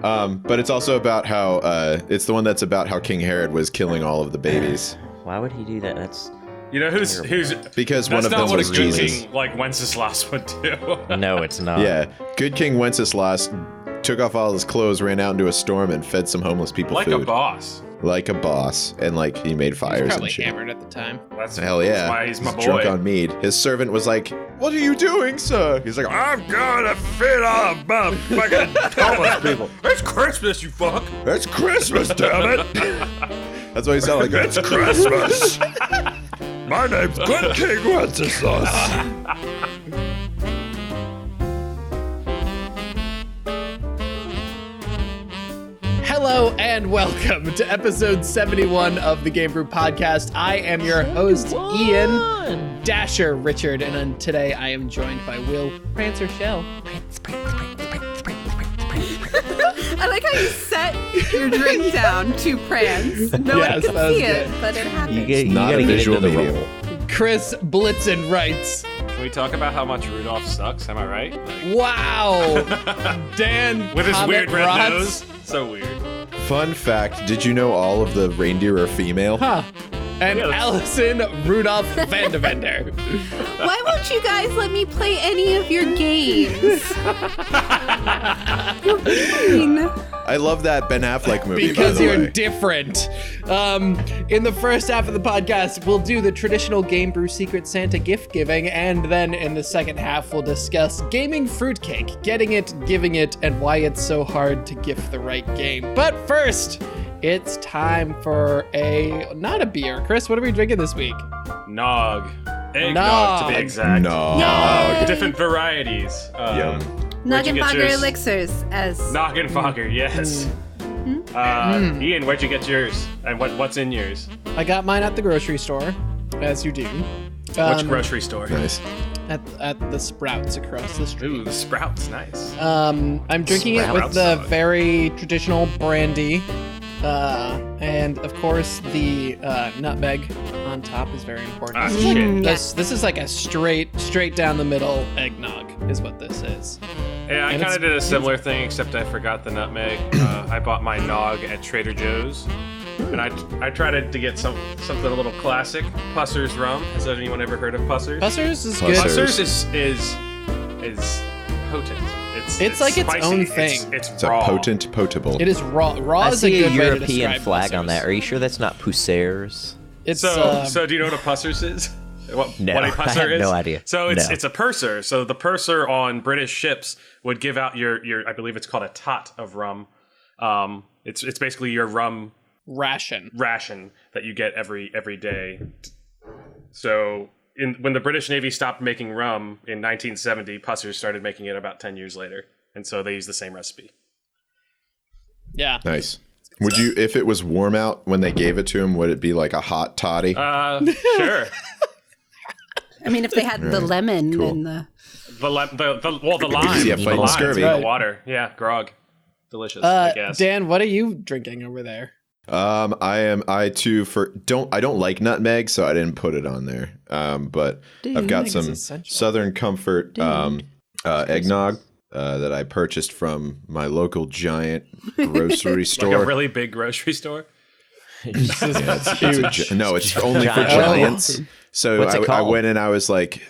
But it's also about how it's the one that's about how King Herod was killing all of the babies. Why would he do that? That's You know who's because one of them was Jesus. King, like Wenceslas would do. no, it's not. Yeah, good King Wenceslas took off all his clothes, ran out into a storm, and fed some homeless people like food. a boss. Like a boss, and like he made fires and Probably shit. hammered at the time. Hell yeah! That's why he's my boy. Drunk on mead. His servant was like, "What are you doing, sir?" He's like, "I'm gonna feed all the fucking homeless people." It's Christmas, you fuck. It's Christmas, damn it! That's why he sounded like, "It's Christmas." My name's Good King Wenceslas. Hello and welcome to episode 71 of the GameBrew podcast. I am your host, Ian, Dasher, Richard, and today I am joined by Will, Prancer, Shell. I like how you set your drink down to prance. No one can see it, but it happens. You Not gotta a get visual into the medium. role. Chris Blitzen writes, Can we talk about how much Rudolph sucks? Am I right? Like, wow, Dan with his Comet weird red Rots. nose. So weird. Fun fact: did you know all of the reindeer are female? Huh. And Yeah, Allison Rudolph Vandevender. Why won't you guys let me play any of your games? You're mean. I love that Ben Affleck movie. Because by the you're way. different. In the first half of the podcast, we'll do the traditional GameBrew Secret Santa gift giving, and then in the second half, we'll discuss gaming fruitcake, getting it, giving it, and why it's so hard to gift the right game. But first, it's time for not a beer. Chris, what are we drinking this week? Nog. Eggnog, Nog. to be exact. Nog. Different varieties. Yum. Where'd you get Nuggenbogger yours? elixirs, as Noggenfogger, yes. Ian, where'd you get yours? And what's in yours? I got mine at the grocery store, as you do. Which grocery store? Nice. At the Sprouts across the street. Ooh, the Sprouts, nice. I'm drinking it with Sprouts the suck. very traditional brandy, and of course the nutmeg on top is very important. Ah, This is like- shit. this is like a straight down the middle eggnog, is what this is. Yeah, I And kind it's- of did a similar thing, except I forgot the nutmeg. I bought my nog at Trader Joe's, and I tried to get something a little classic. Pusser's rum. Has anyone ever heard of Pusser's? Pusser's is Pusser's. good. Pusser's is potent. It's like its spicy. own thing. It's It's raw. a potent potable. It is raw. Raw I is a see good a way to European describe flag on Pusser's. that. Are you sure that's not Pussers? It's So do you know what a Pusser's is? No, what a I pusser had is? no idea. So No. it's a purser. So the purser on British ships would give out your I believe it's called a tot of rum. It's basically your rum ration. ration that you get every day. So when the British Navy stopped making rum in 1970, Pussers started making it about 10 years later, and so they use the same recipe. Yeah. Nice. Would you, if it was warm out when they gave it to him, would it be like a hot toddy? Sure. I mean, if they had the lemon Cool. and the The lime, Yeah, fighting lime, scurvy. the Right. water, yeah, grog, delicious. I guess. Dan, what are you drinking over there? I don't like nutmeg, so I didn't put it on there. But I've got Nutmeg is some essential. Southern Comfort eggnog that I purchased from my local giant grocery Like store. a really big grocery store. This is It's huge. no, it's only for Giant. giants. So What's it I called? went and I was like,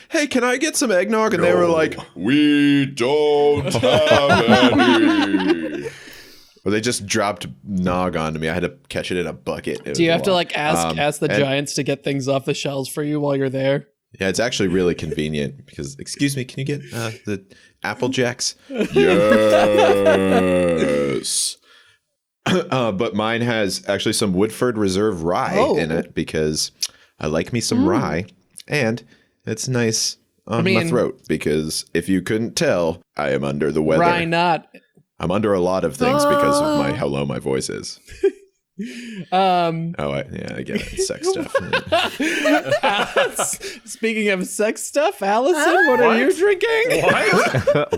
hey, can I get some eggnog? And they were like, we don't have any. Well, they just dropped nog onto me. I had to catch it in a bucket. Do you have to like ask the and- giants to get things off the shelves for you while you're there? Yeah, it's actually really convenient because, excuse me, can you get the Apple Jacks? Yes. But mine has actually some Woodford Reserve rye in it because I like me some rye, and it's nice on my throat because if you couldn't tell, I am under the weather. Rye not. I'm under a lot of things because of how low my voice is. I get it. It's sex stuff. Speaking of sex stuff, Allison, what are you drinking?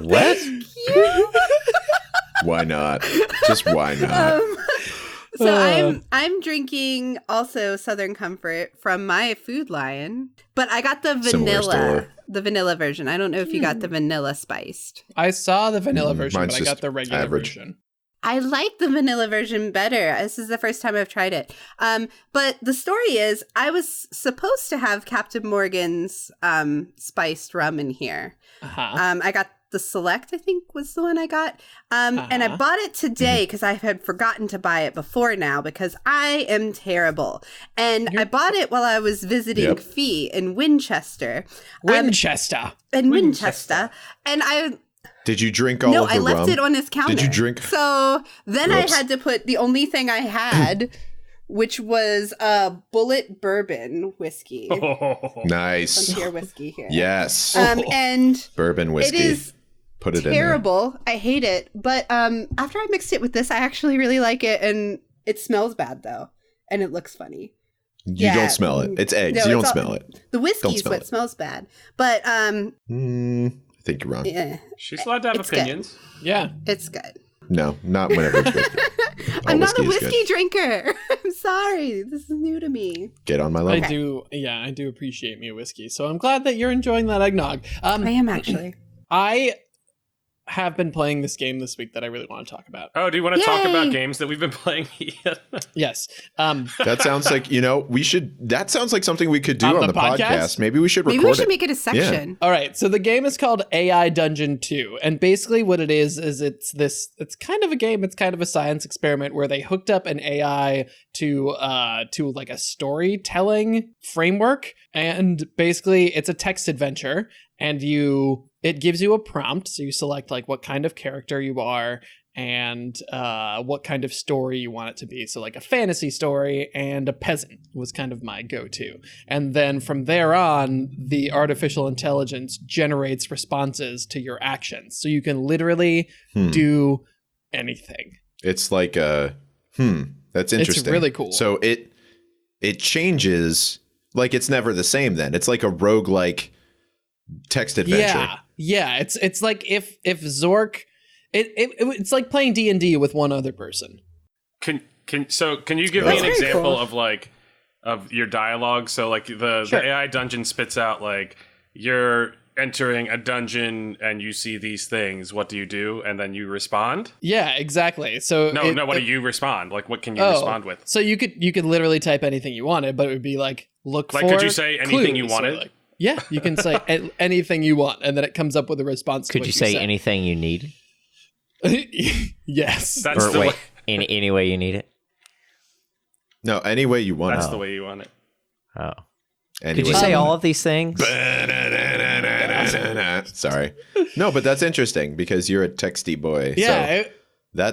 What? Why not? Just why not? So I'm drinking also Southern Comfort from my Food Lion, but I got the vanilla version. I don't know if you got the vanilla spiced. I saw the vanilla version, but I just got the regular average. version. I like the vanilla version better. This is the first time I've tried it. But the story is I was supposed to have Captain Morgan's spiced rum in here. I got the Select, I think was the one I got. And I bought it today because I had forgotten to buy it before now because I am terrible. And I bought it while I was visiting Fee in Winchester. Winchester. And Did you drink all of the rum? No, I left it on his counter. Did you drink? So then I had to put the only thing I had, which was Bullet Bourbon whiskey. Nice. Frontier whiskey here. Yes. And bourbon whiskey. It is Put it terrible. I hate it. But after I mixed it with this, I actually really like it. And it smells bad, though. And it looks funny. You don't smell it. It's eggs. No, you don't smell it. The whiskey is what smells bad. But I think you're wrong. Yeah, she's allowed to have opinions. Good. Yeah. It's good. No, not whenever it's whiskey. I'm not a whiskey drinker. I'm sorry. This is new to me. Get on my level. I do appreciate me a whiskey. So I'm glad that you're enjoying that eggnog. I am actually. I have been playing this game this week that I really want to talk about. Oh, do you want to talk about games that we've been playing? Yes. That sounds like, that sounds like something we could do on the podcast. Maybe we should record it. Maybe we should make it a section. Yeah. All right. So the game is called AI Dungeon 2. And basically what it is it's kind of a game. It's kind of a science experiment where they hooked up an AI to like a storytelling framework. And basically it's a text adventure and it gives you a prompt. So you select like what kind of character you are and what kind of story you want it to be. So like a fantasy story and a peasant was kind of my go-to. And then from there on, the artificial intelligence generates responses to your actions. So you can literally do anything. It's like that's interesting. It's really cool. So it changes, like it's never the same then. It's like a roguelike text adventure. Yeah. It's like if Zork, it's like playing D&D with one other person. Can you give me an example of your dialogue? So like the AI dungeon spits out like you're entering a dungeon and you see these things. What do you do? And then you respond. Yeah, exactly. So what do you respond? Like what can you respond with? So you could literally type anything you wanted, but it would be like look for. Like could you say anything you wanted? Like, yeah, you can say anything you want, and then it comes up with a response. Could you say anything you need? Yes. That's the way. Any way you need it? No, any way you want it. That's the way you want it. Oh. Anyway. Could you say all of these things? Sorry. No, but that's interesting because you're a texty boy. Yeah.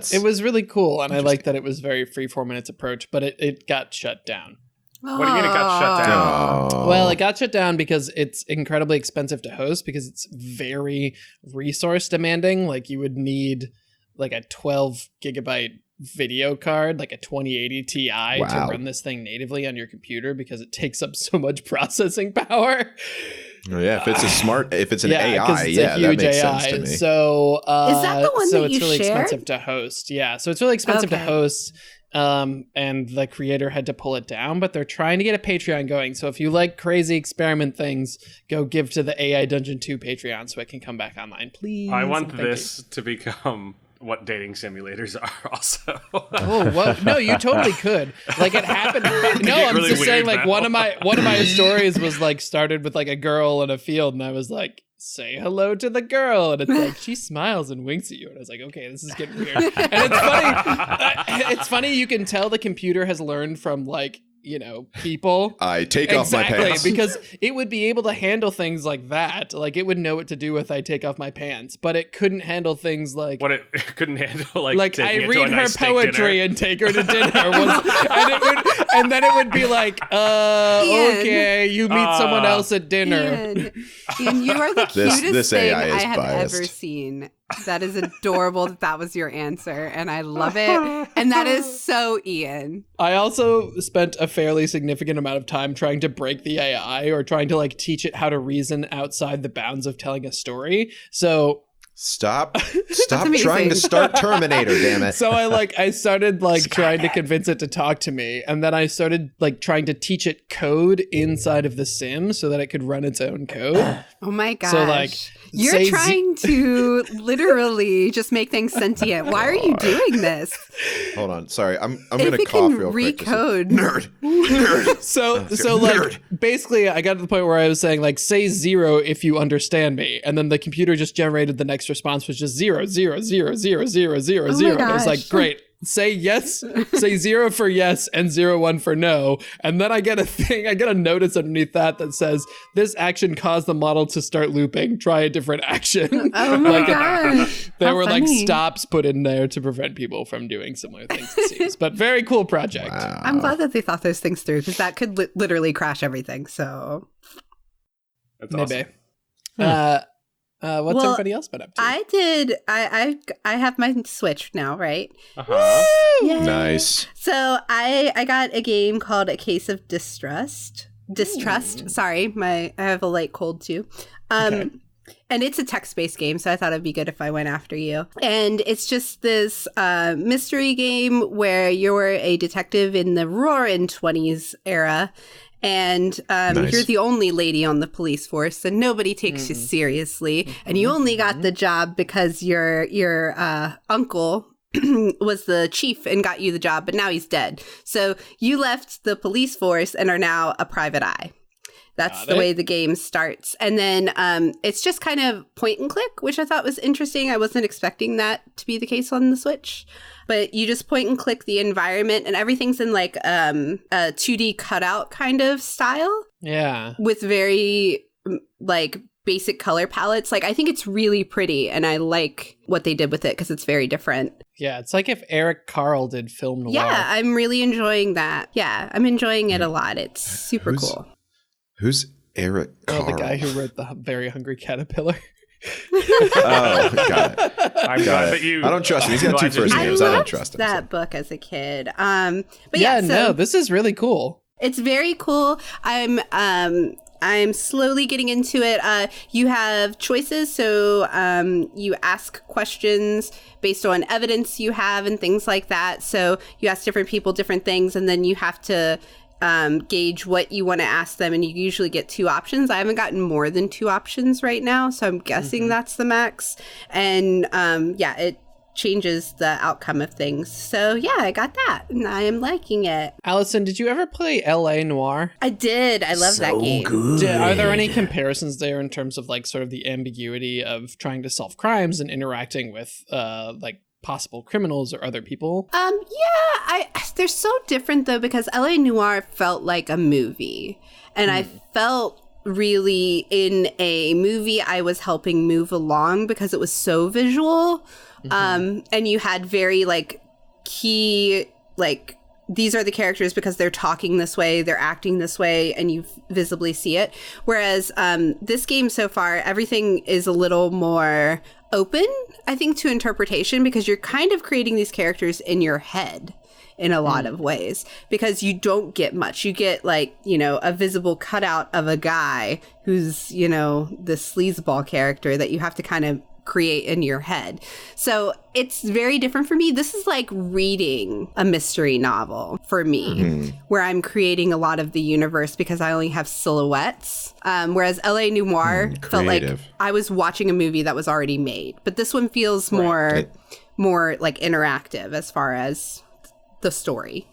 So it was really cool, and I like that it was very freeform in its approach, but it got shut down. What do you mean it got shut down? Oh. Well, it got shut down because it's incredibly expensive to host because it's very resource demanding. Like you would need like a 12 gigabyte video card, like a 2080 Ti to run this thing natively on your computer because it takes up so much processing power. Oh, yeah, if it's an AI, it's a huge that makes AI. sense to me. So is that the one that it's you really shared? expensive to host. Yeah, so it's really expensive to host. And the creator had to pull it down, but they're trying to get a Patreon going. So if you like crazy experiment things, go give to the AI Dungeon 2 Patreon so it can come back online, please. I want this to become what dating simulators are also. Oh, well, no, you totally could. Like it happened. No, I'm really just saying like now. one of my stories was like started with like a girl in a field and I was like, say hello to the girl, and it's like she smiles and winks at you, and I was like, okay, this is getting weird. And it's funny. It's funny. You can tell the computer has learned from like people. I take off my pants because it would be able to handle things like that. Like it would know what to do with I take off my pants, but it couldn't handle things like what it couldn't handle. Like I read her poetry and take her to dinner. And then it would be like, okay, you meet someone else at dinner. Ian, you are the cutest thing AI I have biased. ever seen. That is adorable that was your answer, and I love it. And that is so Ian. I also spent a fairly significant amount of time trying to break the AI or trying to like teach it how to reason outside the bounds of telling a story. So Stop trying to start Terminator, damn it. So I started trying to convince it to talk to me, and then I started trying to teach it code inside of the sim so that it could run its own code. Oh my gosh. So you're trying to literally just make things sentient. Why are you doing this? Hold on. Sorry. I'm going to cough real quick. Recode. Nerd. So basically I got to the point where I was saying say 0 if you understand me, and then the computer just generated the next response, which is 0 0 0 0 0 0 0. And I was like, great. Say yes, say 0 for yes and 0 1 for no. And then I get a notice underneath that says, this action caused the model to start looping. Try a different action. Oh my gosh. There were stops put in there to prevent people from doing similar things, it seems. But very cool project. Wow. I'm glad that they thought those things through, because that could literally crash everything. So that's awesome. Maybe. What's everybody else been up to? I have my Switch now, right? Nice. So I got a game called A Case of Distrust. Sorry, I have a light cold too. Okay. And it's a text-based game, so I thought it'd be good if I went after you. And it's just this mystery game where you're a detective in the roaring 20s era. And nice. You're the only lady on the police force, and nobody takes you seriously. And you only got the job because your uncle was the chief and got you the job, but now he's dead. So you left the police force and are now a private eye. That's the way the game starts. And then it's just kind of point and click, which I thought was interesting. I wasn't expecting that to be the case on the Switch. But you just point and click the environment, and everything's in a 2D cutout kind of style. Yeah. With very basic color palettes. I think it's really pretty, and I like what they did with it because it's very different. Yeah, it's like if Eric Carle did film noir. Yeah, I'm really enjoying that. Yeah, I'm enjoying it a lot. It's super cool. Who's Eric Carle? Oh, the guy who wrote The Very Hungry Caterpillar. Oh, got it. I'm glad that you. I don't trust him. He's got 2 first names. I don't trust him. That book as a kid. But no, this is really cool. It's very cool. I'm slowly getting into it. You have choices, so you ask questions based on evidence you have and things like that. So you ask different people different things, and then you have to gauge what you want to ask them, and you usually get 2 options. I haven't gotten more than 2 options right now, so I'm guessing that's the max. And it changes the outcome of things. So yeah, I got that, and I am liking it. Allison, did you ever play L.A. Noire? I did. I love that game. Are there any comparisons there in terms of sort of the ambiguity of trying to solve crimes and interacting with possible criminals or other people? They're so different though, because LA Noire felt like a movie, and I felt really in a movie I was helping move along because it was so visual. And you had very key these are the characters because they're talking this way, they're acting this way, and you visibly see it. Whereas this game so far, everything is a little more open, I think, to interpretation, because you're kind of creating these characters in your head in a lot of ways, because you don't get much. You get a visible cutout of a guy who's, the sleazeball character that you have to kind of create in your head. So it's very different for me. This is like reading a mystery novel for me, where I'm creating a lot of the universe because I only have silhouettes. Whereas LA Noire felt like I was watching a movie that was already made. But this one feels more like interactive as far as the story.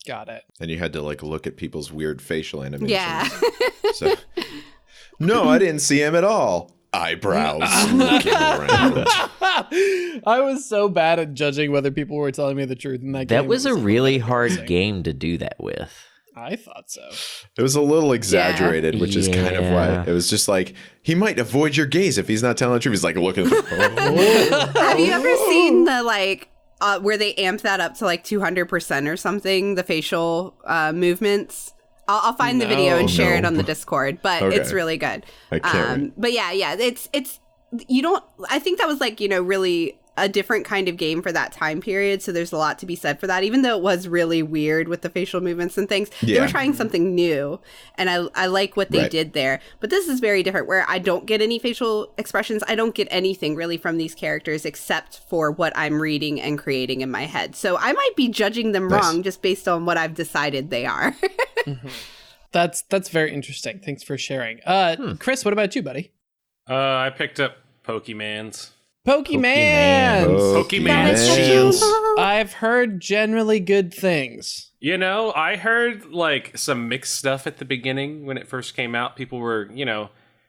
Got it. And you had to look at people's weird facial animations. Yeah. So, no, I didn't see him at all. Eyebrows looking around. I was so bad at judging whether people were telling me the truth in that game. That was a really hard game to do that with. I thought so. It was a little exaggerated, which is kind of why it was just he might avoid your gaze if he's not telling the truth. He's looking. Have you ever seen the where they amp that up to 200% or something? The facial movements. I'll find the video and share it on the Discord, but it's really good. I can't. But yeah, it's you don't. I think that was really a different kind of game for that time period. So there's a lot to be said for that, even though it was really weird with the facial movements and things. They were trying something new, and I like what they did there. But this is very different, where I don't get any facial expressions. I don't get anything really from these characters except for what I'm reading and creating in my head. So I might be judging them wrong just based on what I've decided they are. That's very interesting. Thanks for sharing. Chris, what about you, buddy? I picked up Pokemans. Pokemans. Shields. I've heard generally good things. You know, I heard like some mixed stuff at the beginning when it first came out. People were,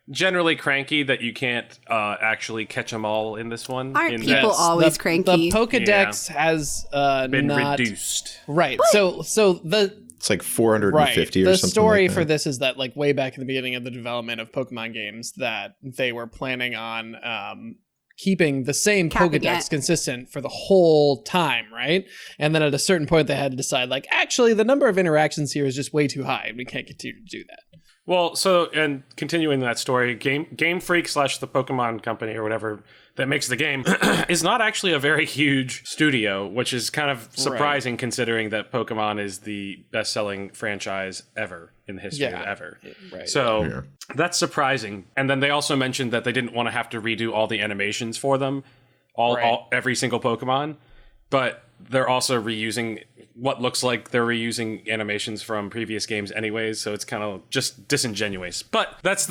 generally cranky that you can't actually catch them all in this one. Aren't people always cranky? The Pokedex has been not reduced. Right. So it's like 450 or something. The story like for this is that like way back in the beginning of the development of Pokemon games that they were planning on keeping the same Pokedex consistent for the whole time, right? And then at a certain point they had to decide like, actually the number of interactions here is just way too high and we can't continue to do that. Well, so, and continuing that story, Game Freak / the Pokemon company or whatever that makes the game is not actually a very huge studio, which is kind of surprising considering that Pokemon is the best-selling franchise ever in the history of ever. Right. So that's surprising. And then they also mentioned that they didn't want to have to redo all the animations for them, every single Pokemon, but they're also reusing what looks like they're reusing animations from previous games anyways, so it's kind of just disingenuous. But that's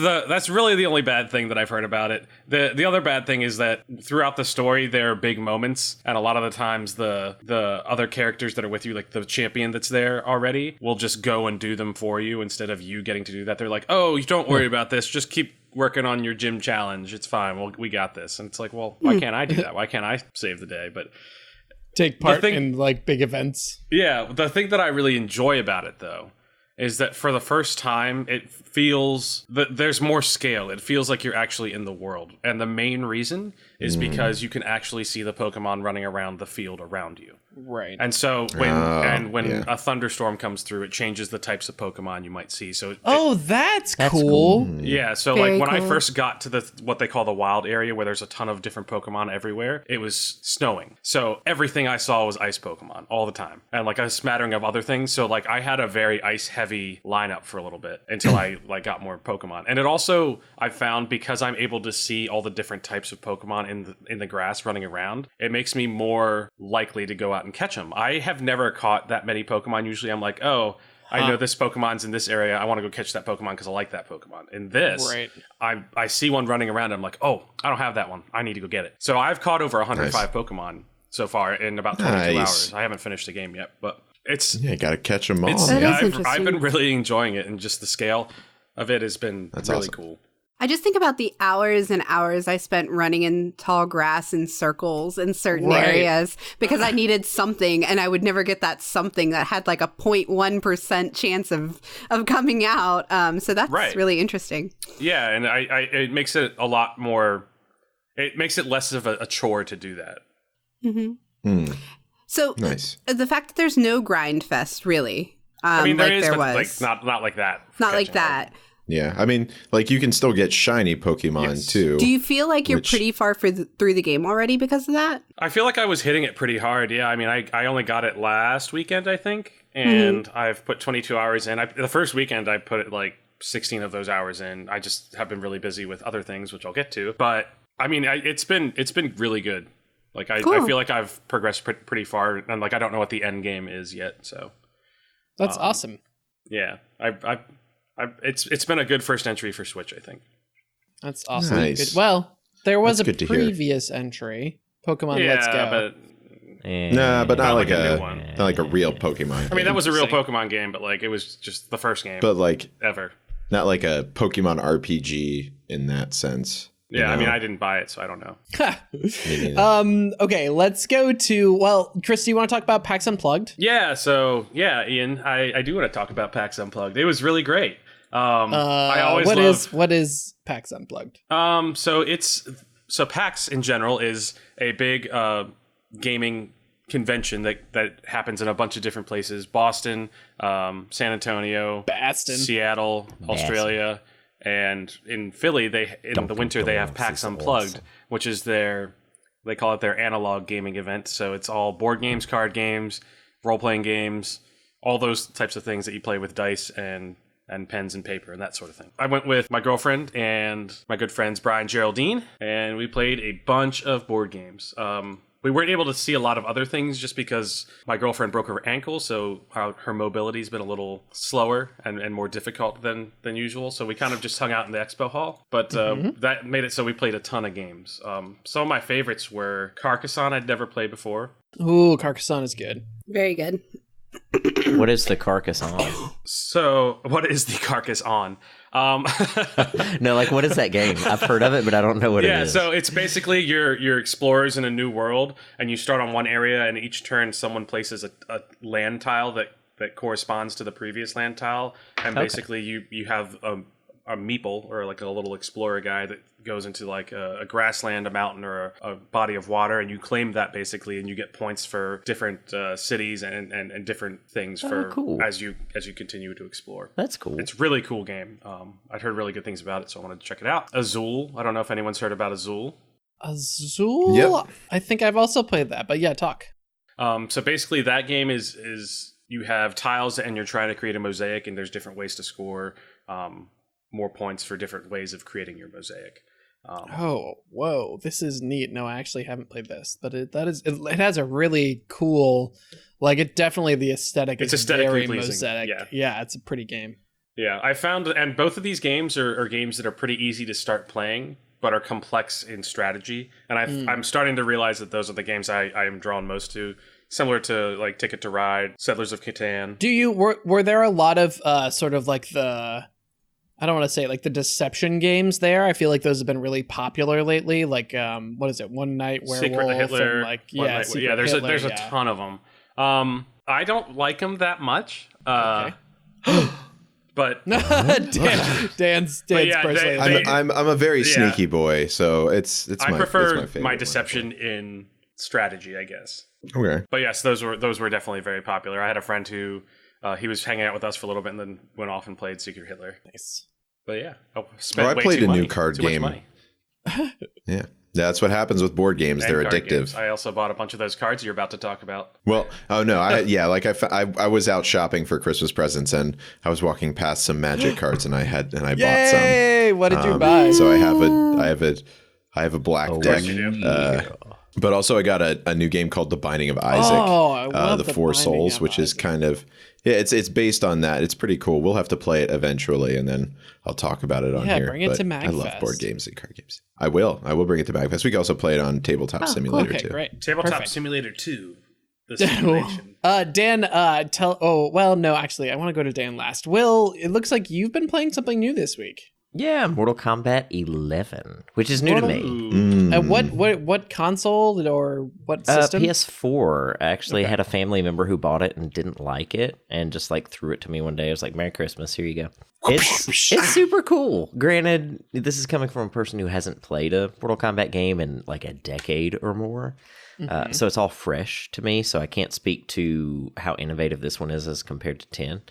really the only bad thing that I've heard about it. The other bad thing is that throughout the story there are big moments, and a lot of the times the other characters that are with you, like the champion that's there already, will just go and do them for you instead of you getting to do that. They're like, oh, you don't worry about this, just keep working on your gym challenge, it's fine, we got this. And it's like, well, why can't I do that? Why can't I save the day? But take part in like big events. Yeah, the thing that I really enjoy about it though is that for the first time it feels that there's more scale. It feels like you're actually in the world. And the main reason is because you can actually see the Pokemon running around the field around you. Right. And so when a thunderstorm comes through, it changes the types of Pokemon you might see. So that's cool. Yeah, so Very like when I cool. first got to what they call the wild area where there's a ton of different Pokemon everywhere, it was snowing. So everything I saw was ice Pokemon all the time. And like a smattering of other things. So like I had a very ice heavy lineup for a little bit until I like got more Pokemon. And it also, I found, because I'm able to see all the different types of Pokemon in the grass running around, it makes me more likely to go out and catch them. I have never caught that many Pokemon. Usually I'm like, oh, I know this Pokemon's in this area. I want to go catch that Pokemon because I like that Pokemon. In this, I see one running around. I'm like, oh, I don't have that one. I need to go get it. So I've caught over 105 Pokemon so far in about 22 hours. I haven't finished the game yet, but it's... Yeah, you got to catch them all. I've been really enjoying it, and just the scale of it has been really cool. I just think about the hours and hours I spent running in tall grass in circles in certain areas because I needed something, and I would never get that something that had like a 0.1% chance of coming out. So that's really interesting. Yeah, and it makes it a lot more... It makes it less of a chore to do that. Mm-hmm. So the fact that there's no grind fest, really. I mean, there is, there but was. like, not like that. Not like that. Yeah, I mean, like you can still get shiny Pokemon too. Do you feel like you're pretty far through the game already because of that? I feel like I was hitting it pretty hard. Yeah, I mean, I only got it last weekend, I think, and I've put 22 hours in. The first weekend, I put like 16 of those hours in. I just have been really busy with other things, which I'll get to. But I mean, it's been really good. Like I feel like I've progressed pretty far, and like I don't know what the end game is yet. So that's awesome. Yeah, it's been a good first entry for Switch, I think. That's awesome. Nice. Good. Well, there was That's a previous entry, Pokemon Let's Go. But not like a real Pokemon game. I mean, that was a real Pokemon game, but like it was just the first game. But like ever. Not like a Pokemon RPG in that sense. Yeah, I mean, I didn't buy it, so I don't know. Okay, let's go to, Chris, do you want to talk about PAX Unplugged? Yeah, Ian, I do want to talk about PAX Unplugged. It was really great. What is PAX Unplugged? So PAX in general is a big gaming convention that happens in a bunch of different places: Boston, San Antonio, Seattle, Australia. And in Philly, in the winter, they have PAX Unplugged, which is their They call it their analog gaming event. So it's all board games, card games, role-playing games, all those types of things that you play with dice and pens and paper and that sort of thing. I went with my girlfriend and my good friends Brian and Geraldine, and we played a bunch of board games. We weren't able to see a lot of other things just because my girlfriend broke her ankle, so her mobility's been a little slower and more difficult than usual. So we kind of just hung out in the expo hall. But that made it so we played a ton of games. Some of my favorites were Carcassonne I'd never played before. Ooh, Carcassonne is good. Very good. What is the Carcassonne? So, what is the Carcassonne? No, like, what is that game? I've heard of it, but I don't know what it is. Yeah, so it's basically you're explorers in a new world, and you start on one area, and each turn someone places a land tile that corresponds to the previous land tile, and basically you have a meeple, or like a little explorer guy that goes into like a grassland, a mountain, or a body of water, and you claim that basically, and you get points for different cities and different things cool. as you continue to explore. That's cool. It's a really cool game. I'd heard really good things about it, so I wanted to check it out. Azul. I don't know if anyone's heard about Azul. Azul? Yep. I think I've also played that, but yeah, talk. So basically that game is you have tiles and you're trying to create a mosaic, and there's different ways to score more points for different ways of creating your mosaic. Whoa, this is neat. No, I actually haven't played this, but it has a really cool, like, it definitely, the aesthetic is very Mosaic. Yeah, it's a pretty game. Yeah, I found, and both of these games are games that are pretty easy to start playing, but are complex in strategy. And I'm starting to realize that those are the games I am drawn most to. Similar to like Ticket to Ride, Settlers of Catan. Were there a lot of sort of like I don't want to say like the deception games there? I feel like those have been really popular lately. Like, what is it? One Night Werewolf. Secret the Hitler. And there's a ton of them. I don't like them that much. Okay. But Dan's personally. I'm a very sneaky boy, so it's I prefer my favorite my deception in strategy, I guess. Okay. But yes, those were definitely very popular. I had a friend who he was hanging out with us for a little bit and then went off and played Secret Hitler. Nice. But yeah, I played a new card game. Yeah, that's what happens with board games. They're addictive. Games. I also bought a bunch of those cards you're about to talk about. Well, oh no, I was out shopping for Christmas presents, and I was walking past some Magic cards, and I bought some. Yay! What did you buy? So I have a black deck. But also I got a new game called The Binding of Isaac. Oh, I love the Four Souls, which is kind of it's based on that. It's pretty cool. We'll have to play it eventually, and then I'll talk about it on here. Bring it to MagFest. I love board games and card games. I will bring it to MagFest. We can also play it on Tabletop Simulator too. Great. Tabletop Simulator 2. The simulation. Dan, no, actually, I want to go to Dan last. Will, it looks like you've been playing something new this week. Yeah, Mortal Kombat 11, which is new to me. What console or what system? PS4. I actually had a family member who bought it and didn't like it, and just like threw it to me one day. I was like, "Merry Christmas, here you go." It's super cool. Granted, this is coming from a person who hasn't played a Mortal Kombat game in like a decade or more. So it's all fresh to me, so I can't speak to how innovative this one is as compared to 10.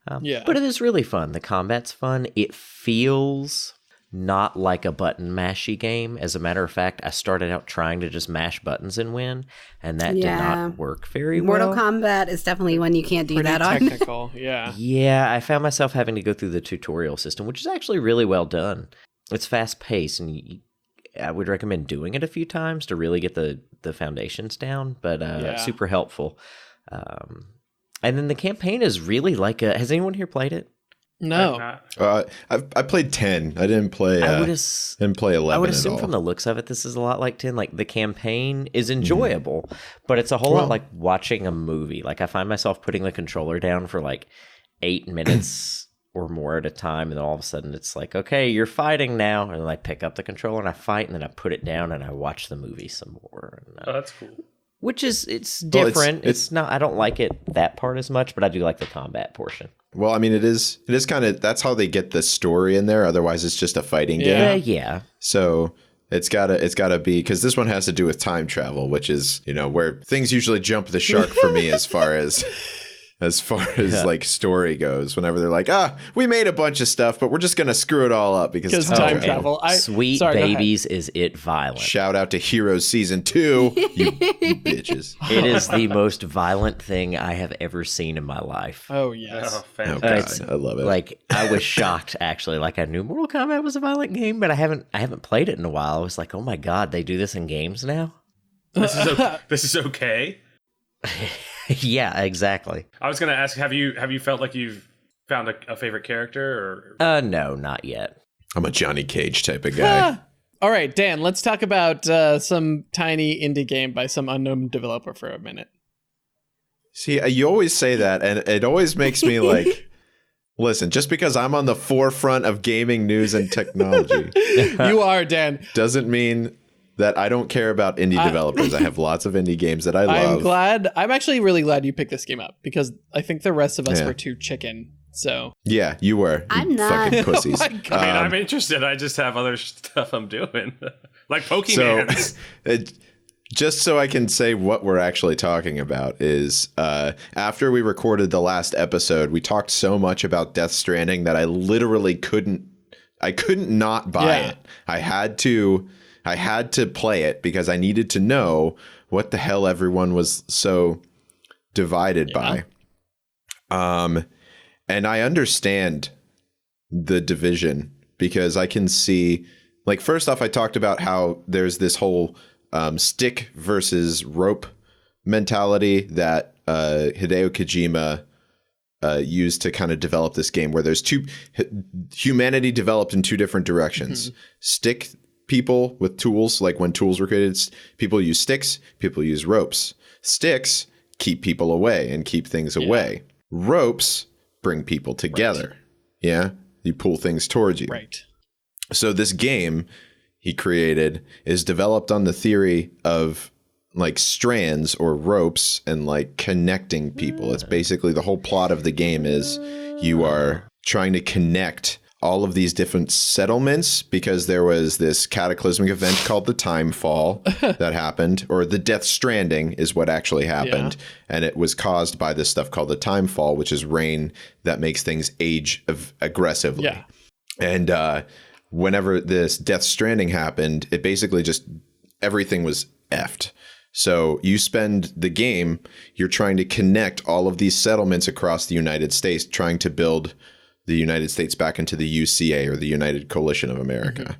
But it is really fun. The combat's fun. It feels not like a button mashy game. As a matter of fact, I started out trying to just mash buttons and win, and that did not work very well. Mortal Kombat is definitely one you can't do that on. Technical, yeah. Yeah, I found myself having to go through the tutorial system, which is actually really well done. It's fast-paced, and I would recommend doing it a few times to really get the foundations down, but super helpful. And then the campaign is really like has anyone here played it? No. I played 10. I didn't play 11 I would assume at all. from the looks of it, this is a lot like 10. Like, the campaign is enjoyable, but it's a whole lot like watching a movie. Like, I find myself putting the controller down for like 8 minutes or more at a time, and then all of a sudden it's like, okay, you're fighting now. And then I pick up the controller and I fight, and then I put it down and I watch the movie some more. And, that's cool. Which is, it's different. It's not, I don't like it, that part as much, but I do like the combat portion. Well, I mean, it is kind of, that's how they get the story in there. Otherwise, it's just a fighting game. Yeah. So it's gotta be, because this one has to do with time travel, which is, where things usually jump the shark for me as far as as far as like story goes. Whenever they're like, we made a bunch of stuff, but we're just gonna screw it all up because time travel. Sweet Babies, is it violent? Shout out to Heroes Season 2, you bitches. It is the most violent thing I have ever seen in my life. Oh yes. Oh, fantastic. God, I love it. Like, I was shocked actually. Like, I knew Mortal Kombat was a violent game, but I haven't played it in a while. I was like, oh my God, they do this in games now? This is okay. Yeah, exactly. I was going to ask, have you felt like you've found a favorite character? Or No, not yet. I'm a Johnny Cage type of guy. All right, Dan, let's talk about some tiny indie game by some unknown developer for a minute. See, you always say that, and it always makes me like, listen, just because I'm on the forefront of gaming news and technology, you are, Dan, doesn't mean that I don't care about indie developers. I have lots of indie games that I love. I'm actually really glad you picked this game up because I think the rest of us were too chicken. So yeah, you were. I'm you not. Fucking pussies. I mean, I'm interested. I just have other stuff I'm doing, like Pokemon. So, just so I can say what we're actually talking about is after we recorded the last episode, we talked so much about Death Stranding that I literally couldn't not buy it. I had to play it because I needed to know what the hell everyone was so divided by. And I understand the division because I can see, like, first off, I talked about how there's this whole stick versus rope mentality that Hideo Kojima used to kind of develop this game, where there's humanity developed in two different directions. Stick people with tools, like when tools were created, people use sticks, people use ropes. Sticks keep people away and keep things away. Ropes bring people together. Yeah, you pull things towards you. Right. So this game he created is developed on the theory of like strands or ropes and like connecting people. It's basically the whole plot of the game is you are trying to connect all of these different settlements because there was this cataclysmic event called the Time Fall that happened, or the Death Stranding is what actually happened. And it was caused by this stuff called the Time Fall, which is rain that makes things age aggressively. And whenever this Death Stranding happened, it basically just everything was effed. So you spend the game, you're trying to connect all of these settlements across the United States, trying to build the United States back into the UCA, or the United Coalition of America.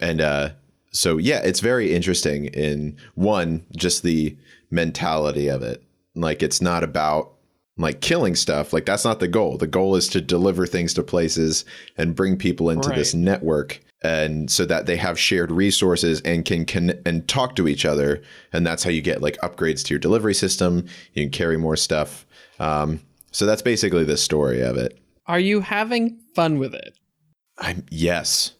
And so, yeah, it's very interesting in one, just the mentality of it. Like, it's not about like killing stuff. Like, that's not the goal. The goal is to deliver things to places and bring people into this network, and so that they have shared resources and can and talk to each other. And that's how you get like upgrades to your delivery system. You can carry more stuff. So that's basically the story of it. Are you having fun with it? Yes.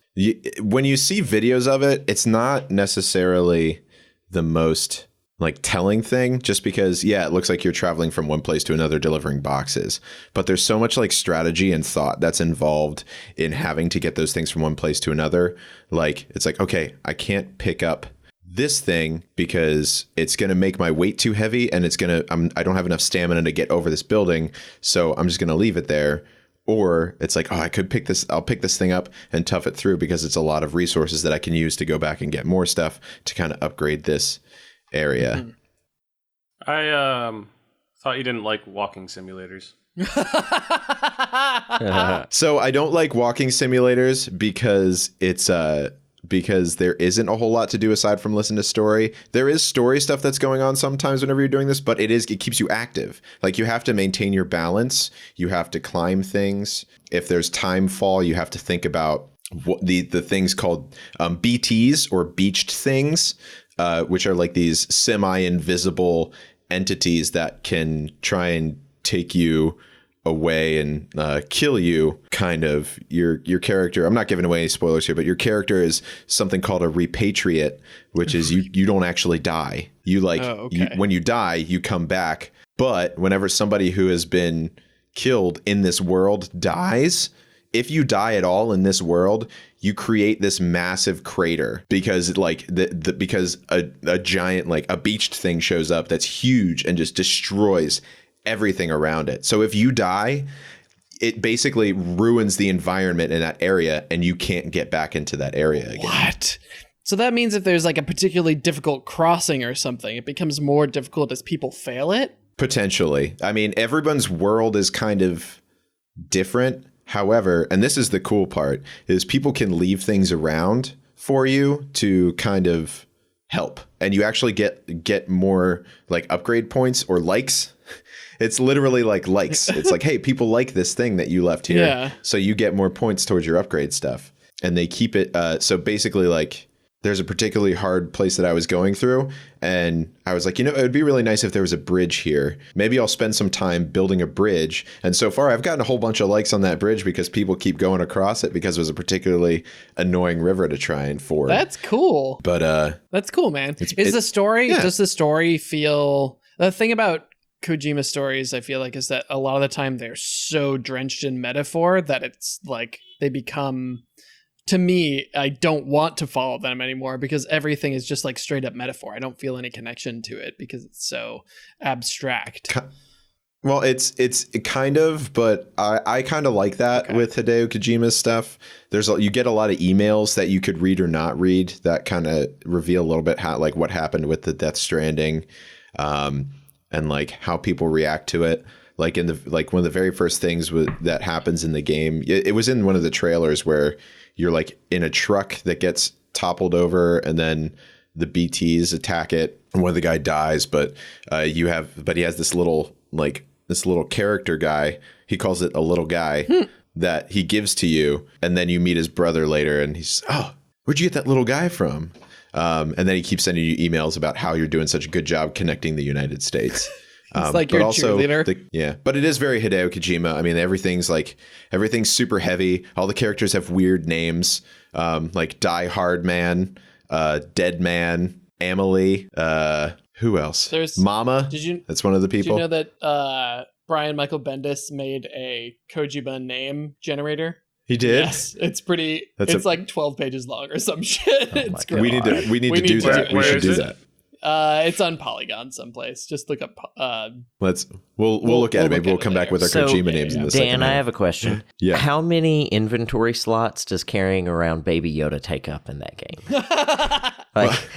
When you see videos of it, it's not necessarily the most like telling thing, just because, it looks like you're traveling from one place to another delivering boxes. But there's so much like strategy and thought that's involved in having to get those things from one place to another. Like, it's like, okay, I can't pick up this thing because it's going to make my weight too heavy, and I don't have enough stamina to get over this building. So I'm just going to leave it there. Or it's like, I'll pick this thing up and tough it through because it's a lot of resources that I can use to go back and get more stuff to kind of upgrade this area. I thought you didn't like walking simulators. So I don't like walking simulators because it's because there isn't a whole lot to do aside from listen to story. There is story stuff that's going on sometimes whenever you're doing this, but it keeps you active. Like, you have to maintain your balance. You have to climb things. If there's time fall, you have to think about what the things called BTs, or beached things, which are like these semi-invisible entities that can try and take you away and kill you. Kind of your character, I'm not giving away any spoilers here, but your character is something called a repatriate, which is you don't actually die. You when you die, you come back. But whenever somebody who has been killed in this world dies, if you die at all in this world, you create this massive crater because like because a giant, like a beached thing shows up that's huge and just destroys everything around it. So if you die, it basically ruins the environment in that area, and you can't get back into that area again. What? So that means if there's like a particularly difficult crossing or something, it becomes more difficult as people fail it? Potentially. I mean, everyone's world is kind of different. However, and this is the cool part, is people can leave things around for you to kind of help. And you actually get more like upgrade points or likes. It's literally like likes. It's like, hey, people like this thing that you left here. Yeah. So you get more points towards your upgrade stuff. And they keep it. So basically, like, there's a particularly hard place that I was going through. And I was like, it would be really nice if there was a bridge here. Maybe I'll spend some time building a bridge. And so far, I've gotten a whole bunch of likes on that bridge because people keep going across it because it was a particularly annoying river to try and ford. That's cool. But that's cool, man. Does the story feel... The thing about Kojima stories, I feel like, is that a lot of the time they're so drenched in metaphor that it's like they become... To me, I don't want to follow them anymore because everything is just like straight up metaphor. I don't feel any connection to it because it's so abstract. Well, it's kind of, but I kind of like that with Hideo Kojima's stuff. You get a lot of emails that you could read or not read that kind of reveal a little bit how, like, what happened with the Death Stranding, and like how people react to it. Like one of the very first things that happens in the game, it was in one of the trailers where you're like in a truck that gets toppled over, and then the BTs attack it, and one of the guy dies. But he has this little character guy. He calls it a little guy that he gives to you, and then you meet his brother later, and he's, oh, where'd you get that little guy from? And then he keeps sending you emails about how you're doing such a good job connecting the United States. It's like your cheerleader. But it is very Hideo Kojima. I mean, everything's super heavy. All the characters have weird names, like Die Hard Man, Dead Man, Amelie. Who else? There's Mama. That's one of the people. Did you know that Brian Michael Bendis made a Kojima Name Generator? He did? Yes, it's pretty. It's like 12 pages long or some shit. It's great. We need to do that. We should do that. It's on Polygon someplace. Just look up. We'll look at it. Maybe we'll come back with our Kojima names in the second. Dan, I have a question. Yeah. How many inventory slots does carrying around Baby Yoda take up in that game? Like,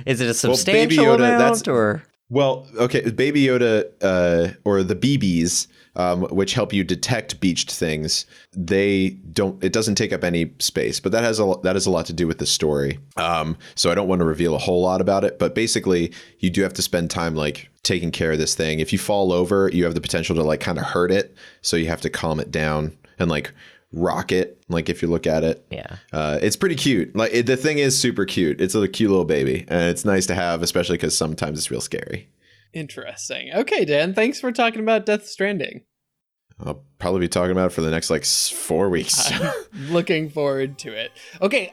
is it a substantial amount or? Well, okay, Baby Yoda or the BBs, which help you detect beached things, it doesn't take up any space, but that has a lot to do with the story. So I don't want to reveal a whole lot about it, but basically you do have to spend time like taking care of this thing. If you fall over, you have the potential to like kind of hurt it, so you have to calm it down and like rock it, like if you look at it. Yeah. It's pretty cute. Like the thing is super cute. It's a cute little baby, and it's nice to have, especially because sometimes it's real scary. Interesting. Okay, Dan, thanks for talking about Death Stranding. I'll probably be talking about it for the next like 4 weeks. I'm looking forward to it. Okay,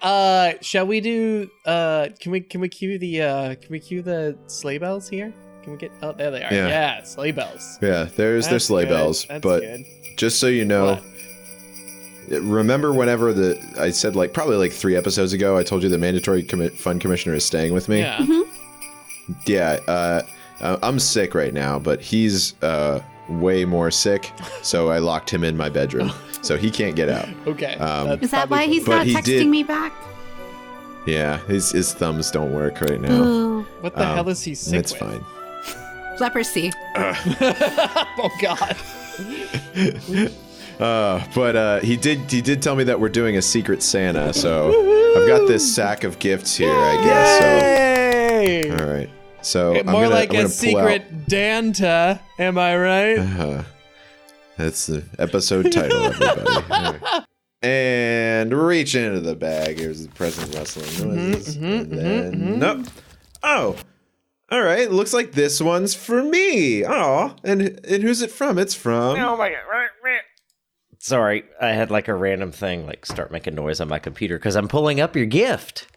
shall we do can we cue the sleigh bells here? Can we get there they are. Yeah, sleigh bells. Yeah, there's their sleigh bells. That's but good. Just so you know, remember whenever I said like probably like 3 episodes ago, I told you the mandatory fund commissioner is staying with me. Yeah. Mm-hmm. Yeah, I'm sick right now, but he's way more sick, so I locked him in my bedroom, so he can't get out. Okay. Is that why he's not texting me back? Yeah, his thumbs don't work right now. Ooh. What the hell is he sick with? It's fine. Leprosy. Oh God. But he did tell me that we're doing a Secret Santa, so I've got this sack of gifts here, I guess. Yay! So all right. So I'm a secret Danta, am I right? That's the episode title, everybody. Right. And reach into the bag. Here's the present rustling noises. Nope. Oh, all right. Looks like this one's for me. Oh, and who's it from? It's from. Oh my God. Sorry, I had like a random thing like start making noise on my computer because I'm pulling up your gift.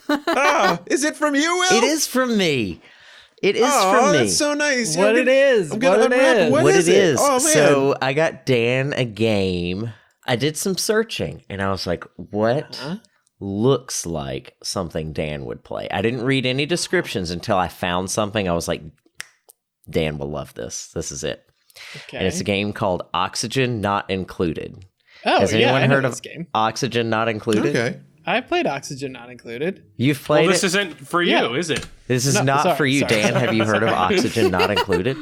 Oh, is it from you, Will? It is from me. It is from me. That's so nice. What it is. What is it? Oh, man. So I got Dan a game. I did some searching, and I was like, what looks like something Dan would play? I didn't read any descriptions until I found something. I was like, Dan will love this. This is it. Okay. And it's a game called Oxygen Not Included. Oh, Has anyone heard of this game? Oxygen Not Included? Okay. I played Oxygen Not Included. You've played this it? isn't for you, is it? This is not for you, sorry. Dan. Have you heard of Oxygen Not Included?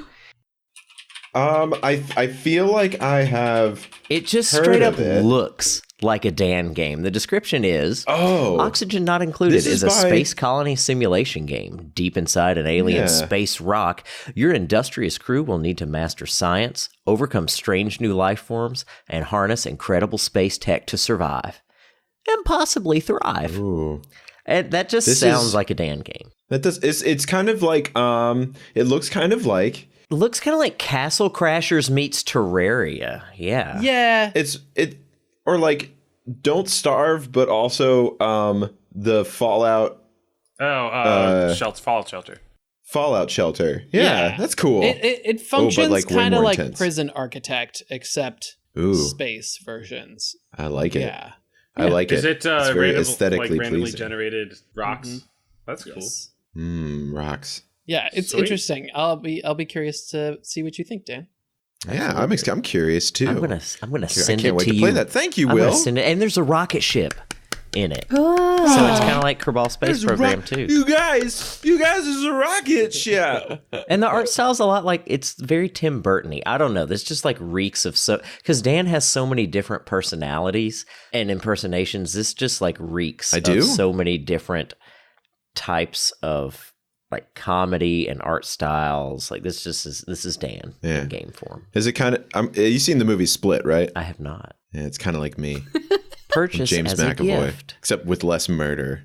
I feel like I have. It just heard straight of up it. looks like a Dan game. The description is Oxygen Not Included This is is a by- space colony simulation game. Deep inside an alien space rock, your industrious crew will need to master science, overcome strange new life forms, and harness incredible space tech to survive. And possibly thrive. Ooh. And that just This sounds is- like a Dan game. That does. It's kind of like. It looks kind of like. It looks kind of like Castle Crashers meets Terraria. Yeah. Yeah. Or like Don't Starve, but also the Fallout Fallout Shelter. Fallout Shelter. Yeah, that's cool. It functions like, way kind of more like intense. Prison Architect, except Ooh, space versions. I like it. Yeah. I like Is it. it It's very randomly aesthetically pleasing. generated rocks? That's cool. Yes. Rocks. Yeah, it's Sweet. interesting. I'll be curious to see what you think, Dan. Yeah, I'm curious too. I'm gonna send I can't it wait to to you. play that. Thank you, I'm gonna Will. send it, and there's a rocket ship in it, Oh. so it's kind of like Kerbal Space Program too. You guys, is a rocket ship. And the art style's a lot like, it's very Tim Burton-y. I don't know. This just like reeks of because Dan has so many different personalities and impersonations. This just like reeks of so many different types of like comedy and art styles. Like this is Dan in game form. Is it kind of? You've seen the movie Split, right? I have not. Yeah, it's kind of like me. Purchase James as McAvoy, a gift. except with less murder.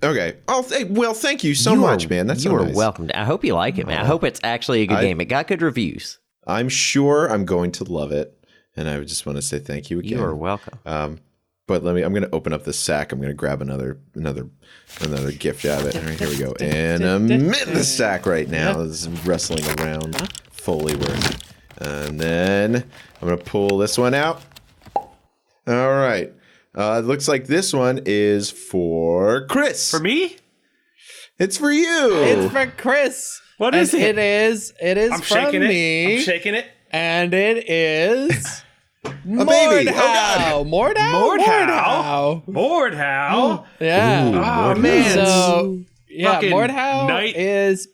Okay. Oh, Will, thank you so much, man. That's so you are nice. welcome. I hope you like it, man. I hope it's actually a good game. It got good reviews. I'm sure I'm going to love it, and I just want to say thank you again. You are welcome. But I'm going to open up the sack. I'm going to grab another gift out of it. All right, here we go. And I'm in the sack right now. This is wrestling around, fully worth. And then I'm going to pull this one out. All right. It looks like this one is for Chris. For me? It's for you. It's for Chris. What is it? It is I'm from shaking me. it. I'm shaking it. And it is baby. Oh, Mordhau. Mordhau. Yeah. Oh, man. So yeah, Fucking Mordhau Night is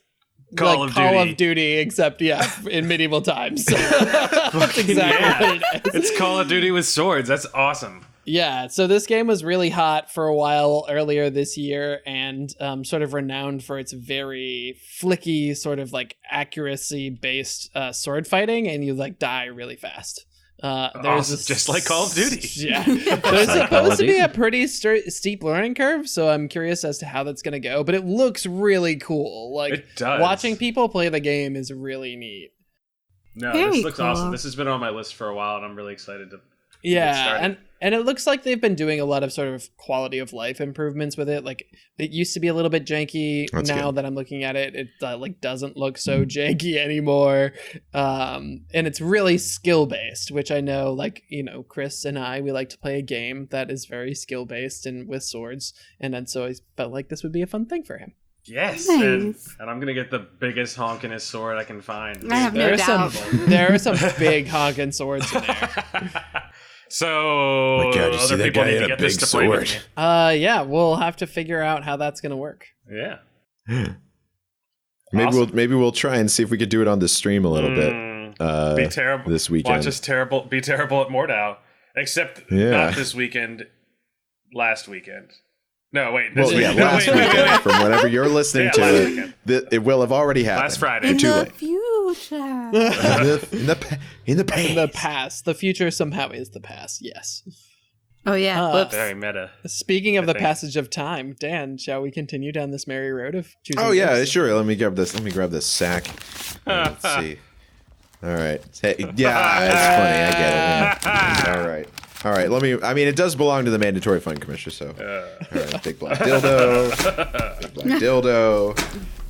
Call like of Call Duty. of Duty, except in medieval times. That's exactly what it is. It's Call of Duty with swords. That's awesome. Yeah, so this game was really hot for a while earlier this year, and sort of renowned for its very flicky, sort of like accuracy-based sword fighting, and you like die really fast. Awesome. Just like Call of Duty. Yeah, there's supposed to be a pretty steep learning curve, so I'm curious as to how that's going to go. But it looks really cool. Like It does. watching people play the game is really neat. No, Very this looks cool. awesome. This has been on my list for a while, and I'm really excited to. Yeah, started. and it looks like they've been doing a lot of sort of quality of life improvements with it. Like it used to be a little bit janky. That's Now good. that I'm looking at it, it like doesn't look so janky anymore. And it's really skill based, which I know, like, you know, Chris and we like to play a game that is very skill based and with swords, and then so I felt like this would be a fun thing for him. Yes, Nice. and I'm gonna get the biggest honk in his sword I can find. I have no doubt. There are some big honking swords in there. So Oh my God, you see other that people guy need had to a get this big to play with sword. Yeah, we'll have to figure out how that's gonna work. me. Yeah. Maybe we'll try and see if we could do it on the stream a little bit. Be terrible this weekend. Watch us be terrible at Mordhau. Except not this weekend. Last weekend. No, wait. Well, yeah, last weekend. From whenever you're listening Yeah, to last it, weekend. it will have already happened. Last Friday. You're In too the late. future. In the past. In the past, the future somehow is the past. Yes. Oh yeah. Whoops. Very meta. Speaking of the think. passage of time, Dan, shall we continue down this merry road of choosing? Oh yeah, gifts? sure. Let me grab this sack. Let's see. All right. Hey, yeah, it's funny. I get it. Yeah. All right. It does belong to the mandatory fun commissioner. So, all right. Big black dildo. Big black dildo.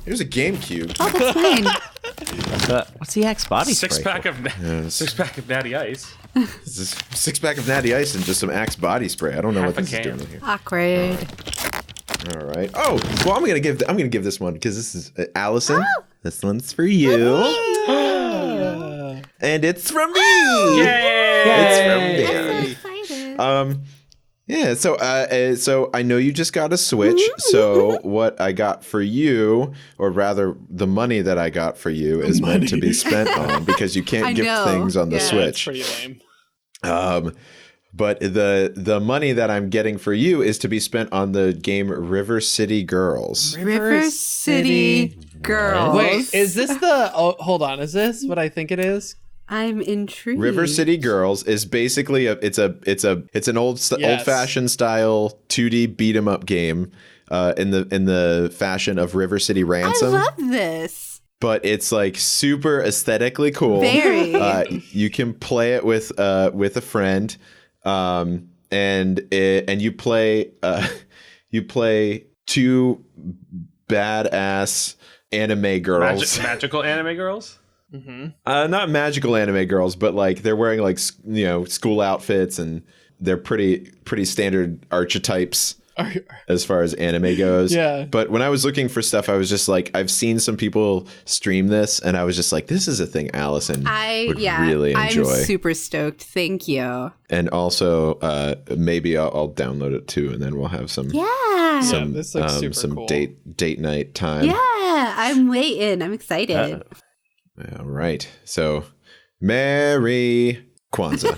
Here's a GameCube. Oh, that's mine. What's the Axe body Six spray? pack of Natty Ice. This is 6-pack of Natty Ice and just some Axe body spray. I don't know Half what a this is can. doing in here. Awkward. All right. Oh, well, I'm gonna give this one because this is Allison. This one's for you. and it's from me. Yay! It's from I'm me. so excited. Yeah, so I know you just got a Switch. So what I got for you, or rather the money that I got for you, is meant to be spent on, because you can't gift things on the Yeah. Switch. That's pretty lame. But the money that I'm getting for you is to be spent on the game River City Girls. River City Girls. Wait, is this the? Oh, hold on. Is this what I think it is? I'm intrigued. River City Girls is basically it's an old-fashioned style 2D beat 'em up game in the fashion of River City Ransom. I love this. But it's like super aesthetically cool. Very. You can play it with a friend, and you play two badass anime girls. Magical anime girls? Not magical anime girls, but like they're wearing like school outfits, and they're pretty standard archetypes as far as anime goes. Yeah. But when I was looking for stuff, I was just like, I've seen some people stream this, and I was just like, this is a thing Allison would really enjoy. I'm super stoked. Thank you. And also, maybe I'll download it too, and then we'll have some This looks super some cool. date night time. Yeah, I'm way in. I'm excited. All right. So, Merry Kwanzaa.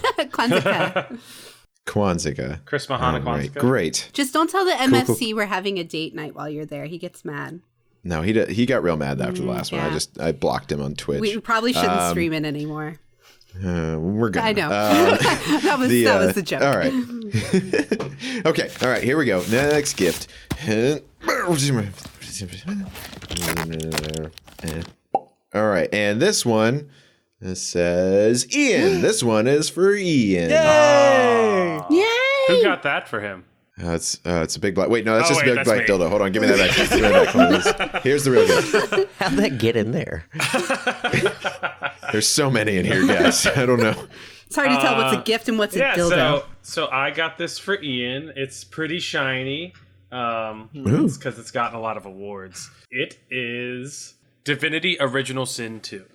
Kwanzaa. Chris Mahana All right, Kwanzaa. great. Just don't tell the MFC we're having a date night while you're there. He gets mad. No, he got real mad after the last one. yeah. I blocked him on Twitch. We probably shouldn't stream it anymore. We're good. I know. that was the joke. All right. Okay. All right. Here we go. Next gift. All right, and this one says Ian. This one is for Ian. Yay! Yay! Who got that for him? It's a big black. Wait, no, that's just a big that's black me. dildo. Hold on, give me that back. Give me that back. Here's the real gift. How'd that get in there? There's so many in here, guys. I don't know. It's hard to tell what's a gift and what's a dildo. So I got this for Ian. It's pretty shiny. It's because it's gotten a lot of awards. It is Divinity Original Sin 2.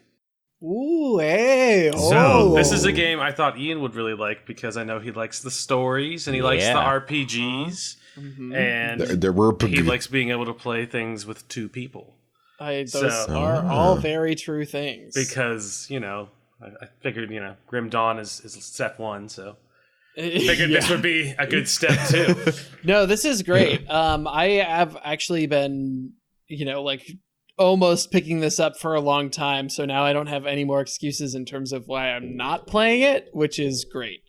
Ooh, hey! So this is a game I thought Ian would really like, because I know he likes the stories and he likes the RPGs, and he likes being able to play things with two people. Those are all very true things. Because I figured Grim Dawn is step one, so I figured this would be a good step too. No, this is great. I have actually been almost picking this up for a long time, so now I don't have any more excuses in terms of why I'm not playing it, which is great.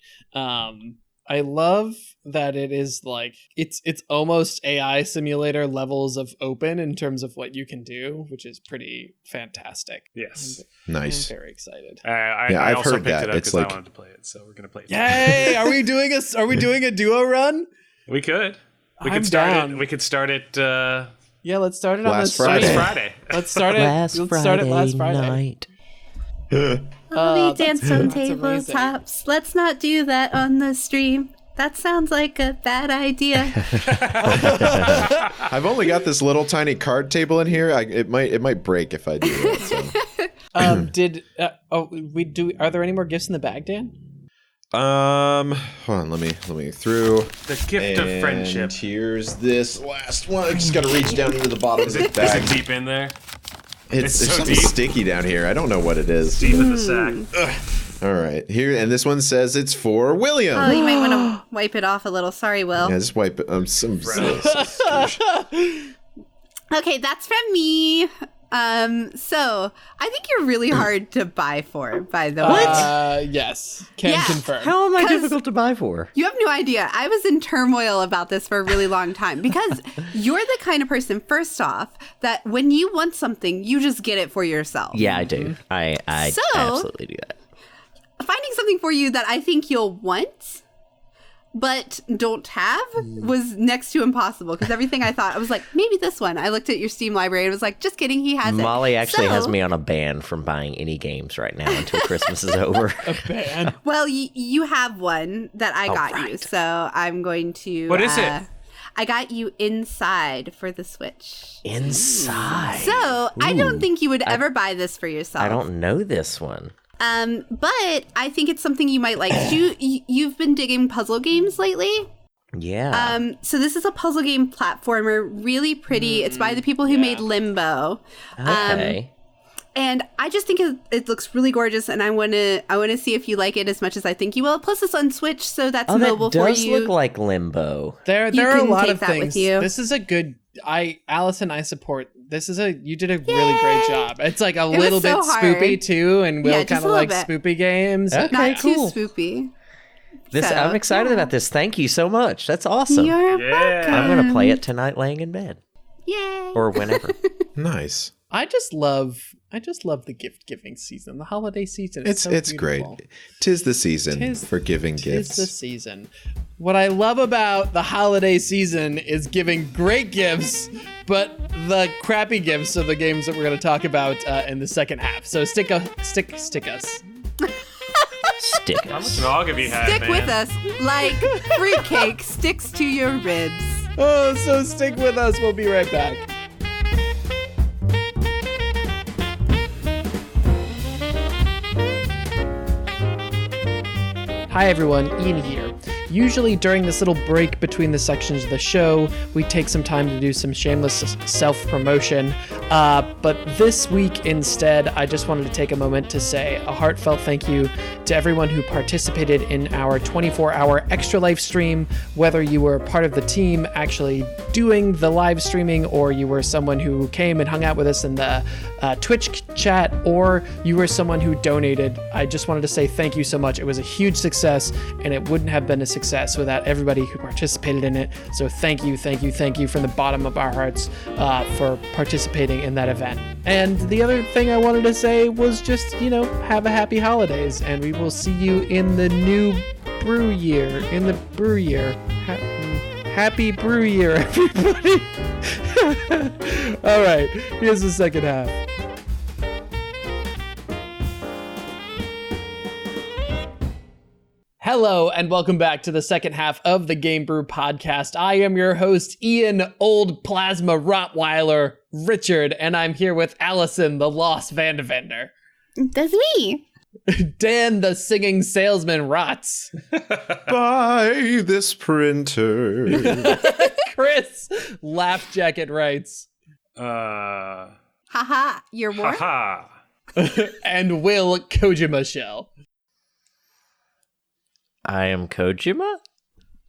I love that it is like it's almost AI simulator levels of open in terms of what you can do, which is pretty fantastic. Yes, nice. I'm very excited. I also heard picked that. it up It's because like- I wanted to play it, so we're gonna play it. Yay! Are we doing a duo run? We could. We I'm could start down. it. We could start it. Yeah, let's start it on Last the Friday. stream. Friday. Let's start it. Let's start it last Friday. night. We danced on that's amazing. tabletops. Let's not do that on the stream. That sounds like a bad idea. I've only got this little tiny card table in here. It might break if I do that. So. Are there any more gifts in the bag, Dan? Hold on. Let me through. The gift of friendship. Here's this last one. I just got to reach down into the bottom of the Is bag. it deep in there? There's so something deep? sticky down here. I don't know what it is. Deep in the sack. All right, here, and this one says it's for William. Oh, you might want to wipe it off a little. Sorry, Will. Yeah, just wipe it. Okay, that's from me. So I think you're really hard to buy for, by the way. Yes. Can Yeah. confirm. How am I 'Cause- difficult to buy for? You have no idea. I was in turmoil about this for a really long time because you're the kind of person, first off, that when you want something, you just get it for yourself. Yeah, I do. I So- absolutely do that. Finding something for you that I think you'll want but don't have was next to impossible, because everything I thought, I was like, maybe this one. I looked at your Steam library and was like, just kidding, he has it. Molly actually So- has me on a ban from buying any games right now until Christmas is over. Man. Well, you have one that I got you, so I'm going to. What is it? I got you Inside for the Switch. Inside. So I don't think you would ever buy this for yourself. I don't know this one. But I think it's something you might like. You've been digging puzzle games lately? Yeah. So this is a puzzle game platformer, really pretty. It's by the people who made Limbo. Okay. And I just think it looks really gorgeous, and I want to see if you like it as much as I think you will. Plus, it's on Switch, so that's mobile for you. That does look like Limbo. There are a lot of things. With you. This is a good. Allison, I support. You did a really great job. It's like a little bit spoopy too, and Will kind of like spoopy games. Okay, not cool. Too spoopy. I'm excited about this. Thank you so much. That's awesome. You're welcome. I'm gonna play it tonight, laying in bed. Yay! Or whenever. Nice. I just love the gift giving season, the holiday season. It's great. 'Tis the season for giving gifts. 'Tis the season. What I love about the holiday season is giving great gifts, but the crappy gifts are the games that we're going to talk about in the second half. So stick us. Stick How much us. nog have you had, Stick man? with us like fruitcake sticks to your ribs. Oh, so stick with us. We'll be right back. Hi everyone, Ian here. Usually during this little break between the sections of the show, we take some time to do some shameless self-promotion. But this week instead, I just wanted to take a moment to say a heartfelt thank you to everyone who participated in our 24-hour extra live stream, whether you were part of the team actually doing the live streaming, or you were someone who came and hung out with us in the Twitch chat, or you were someone who donated. I just wanted to say thank you so much. It was a huge success, and it wouldn't have been a success without everybody who participated in it. So thank you from the bottom of our hearts for participating in that event. And the other thing I wanted to say was just, have a happy holidays, and we will see you in the new brew year. Happy brew year, everybody. All right, here's the second half. Hello, and welcome back to the second half of the GameBrew podcast. I am your host, Ian Old Plasma Rottweiler Richard, and I'm here with Allison, the Lost Vandevender. That's me. Dan, the singing salesman Rots. Buy this printer. Chris, Laugh Jacket writes. Haha, you're warm? Haha. And Will Kojima Shell. I am Kojima?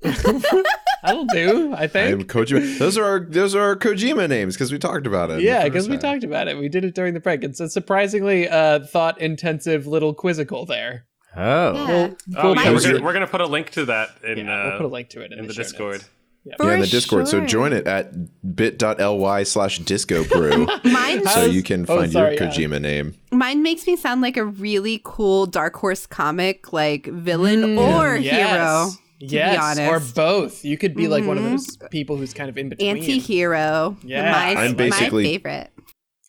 That'll do, I think. I am Kojima. Those are our Kojima names because we talked about it. Yeah, because we talked about it. We did it during the break. It's a surprisingly thought-intensive little quizzical there. Oh. Yeah. We're gonna put a link to that in. We'll put a link to it in the Discord. Yeah, in the Discord. Sure. So join it at bit.ly/discobrew so you can find your Kojima name. Mine makes me sound like a really cool Dark Horse comic, like villain or hero. Yes, be honest. or both. You could be like one of those people who's kind of in between. Anti-hero. Yeah. My favorite.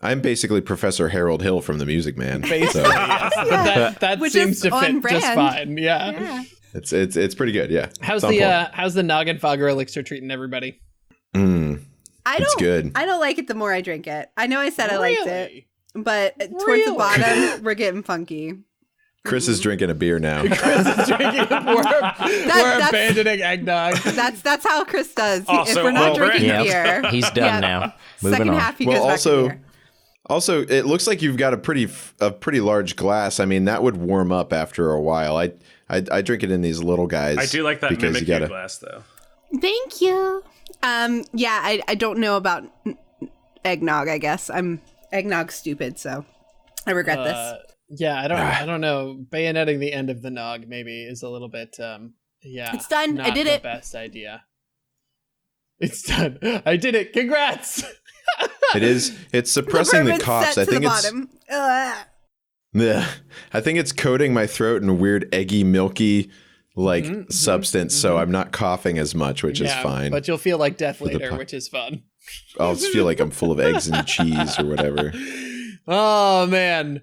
I'm basically Professor Harold Hill from The Music Man. Basically, yes. But that Which seems is to on fit just brand. fine. Yeah. It's pretty good, yeah. How's the Noggin Fogger elixir treating everybody? It's good. I don't like it the more I drink it. I know I said I liked it, but towards Really? the bottom, we're getting funky. Chris is drinking a beer now. Chris is drinking. We're abandoning eggnog. That's how Chris does. Also, if we're not well, drinking yeah. beer, He's done now. Moving second on. half he goes back to beer. Also, it looks like you've got a pretty large glass. I mean, that would warm up after a while. I drink it in these little guys. I do like that mimic glass though. Thank you. I don't know about eggnog. I guess I'm eggnog stupid, so I regret this. Yeah, I don't know. Bayoneting the end of the nog maybe is a little bit. It's done. Not I did the it. Best idea. It's done. I did it. Congrats. It is. It's suppressing the coughs. I think it's. Yeah, I think it's coating my throat in a weird eggy, milky, substance, so I'm not coughing as much, which is fine. But you'll feel like death later, which is fun. I'll just feel like I'm full of eggs and cheese or whatever. Oh man.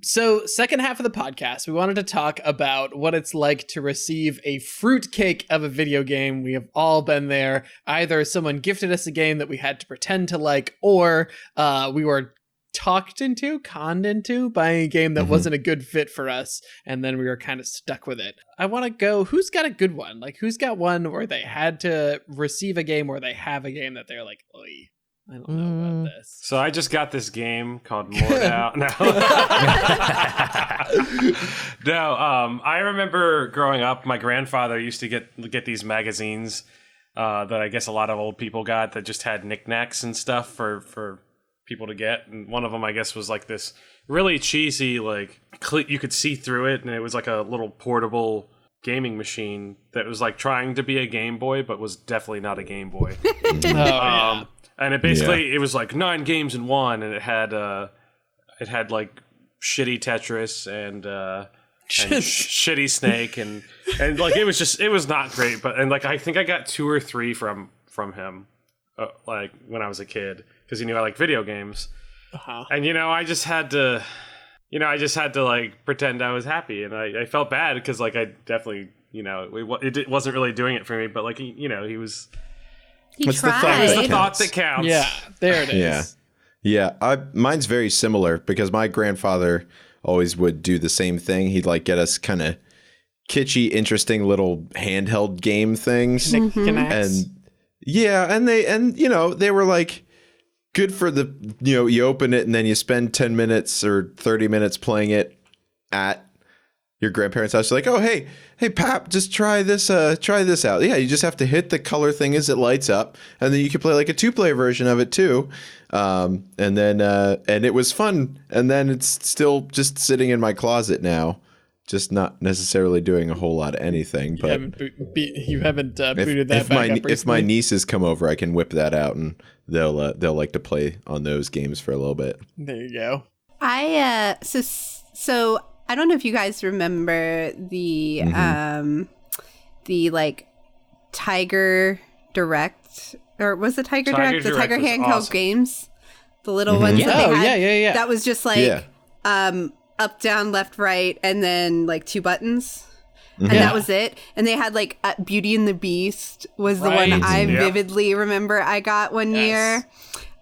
So second half of the podcast, we wanted to talk about what it's like to receive a fruitcake of a video game. We have all been there. Either someone gifted us a game that we had to pretend to like, or we were conned into buying a game that wasn't a good fit for us, and then we were kind of stuck with it. I want to go, who's got a good one? Like, who's got one where they had to receive a game or they have a game that they're like, oy, I don't know about this. So I just got this game called Mordout. No, I remember growing up, my grandfather used to get these magazines that I guess a lot of old people got that just had knickknacks and stuff for people to get. And one of them, I guess, was like this really cheesy, like you could see through it, and it was like a little portable gaming machine that was like trying to be a Game Boy, but was definitely not a Game Boy. And it basically it was like 9 games in one, and it had like shitty Tetris and shitty Snake and like it was not great, but like I think I got 2 or 3 from him like when I was a kid, because he knew I like video games. And I just had to like pretend I was happy, and I felt bad because like I definitely it wasn't really doing it for me, but like he was. He What's tried. It's the thought that counts. Yeah, there it is. Yeah. Mine's very similar because my grandfather always would do the same thing. He'd like get us kind of kitschy, interesting little handheld game things. And they were like good for the, you open it and then you spend 10 minutes or 30 minutes playing it at your grandparents' house. You're like, oh, hey, Pap, just try this out. Yeah, you just have to hit the color thing as it lights up, and then you can play like a 2-player version of it too. And it was fun. And then it's still just sitting in my closet now, just not necessarily doing a whole lot of anything. But you haven't booted that back up recently? If my nieces come over, I can whip that out, and they'll like to play on those games for a little bit. There you go. So I don't know if you guys remember the like Tiger Direct, or was it Tiger Direct? The Tiger handheld awesome. Games, the little ones that they had. Yeah. That was just like up, down, left, right, and then like 2 buttons. And that was it. And they had like Beauty and the Beast was the one I vividly remember I got one year.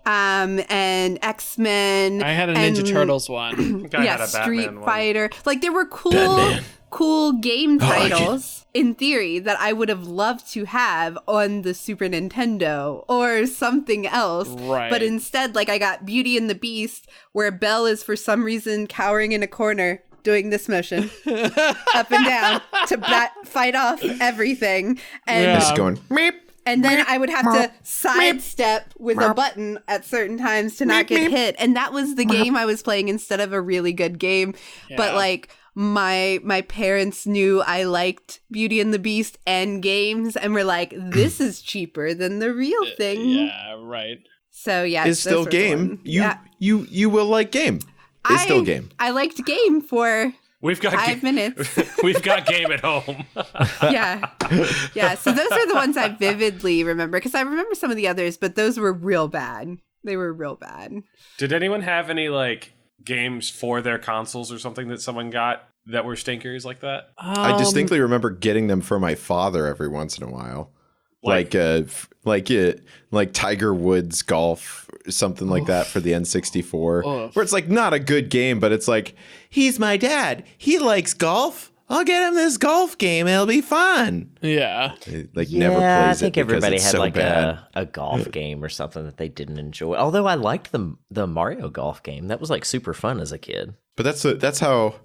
And X-Men. I had a Ninja Turtles one. Street Fighter. Like there were cool game titles in theory that I would have loved to have on the Super Nintendo or something else. Right. But instead, like I got Beauty and the Beast, where Belle is for some reason cowering in a corner doing this motion up and down to fight off everything. And just going meep. And then I would have to sidestep with a button at certain times to not get hit. And that was the game I was playing instead of a really good game. Yeah. But like my parents knew I liked Beauty and the Beast and games, and were like, this is cheaper than the real thing. Yeah, right. So yeah. It's still game. You will like game. It's still game. I liked game for We've got 5 minutes. We've got game at home. Yeah. So those are the ones I vividly remember, because I remember some of the others, but those were real bad. They were real bad. Did anyone have any like games for their consoles or something that someone got that were stinkers like that? I distinctly remember getting them for my father every once in a while. Like Tiger Woods Golf, something like that for the N64, where it's like not a good game, but it's like, he's my dad, he likes golf, I'll get him this golf game, it'll be fun. Yeah, never plays I think it everybody had so like bad. a golf game or something that they didn't enjoy. Although I liked the Mario golf game, that was like super fun as a kid. But that's how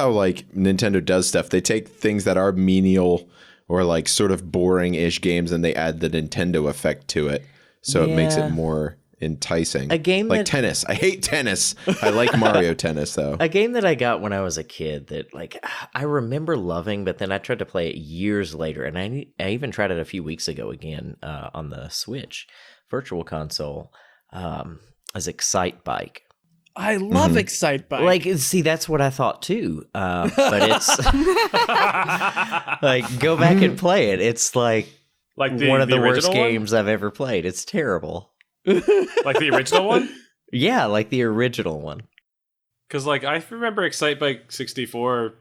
like Nintendo does stuff. They take things that are menial or like sort of boring-ish games, and they add the Nintendo effect to it, so it makes it more enticing. A game like tennis. I hate tennis. I like Mario Tennis though. A game that I got when I was a kid that like I remember loving, but then I tried to play it years later, and I even tried it a few weeks ago again on the Switch Virtual Console as Excite Bike. I love Excite Bike. Like, see, that's what I thought too. But it's like, go back and play it. It's like one of the worst games I've ever played. It's terrible. Like the original one? Yeah, like the original one. Because like I remember Excite Bike 64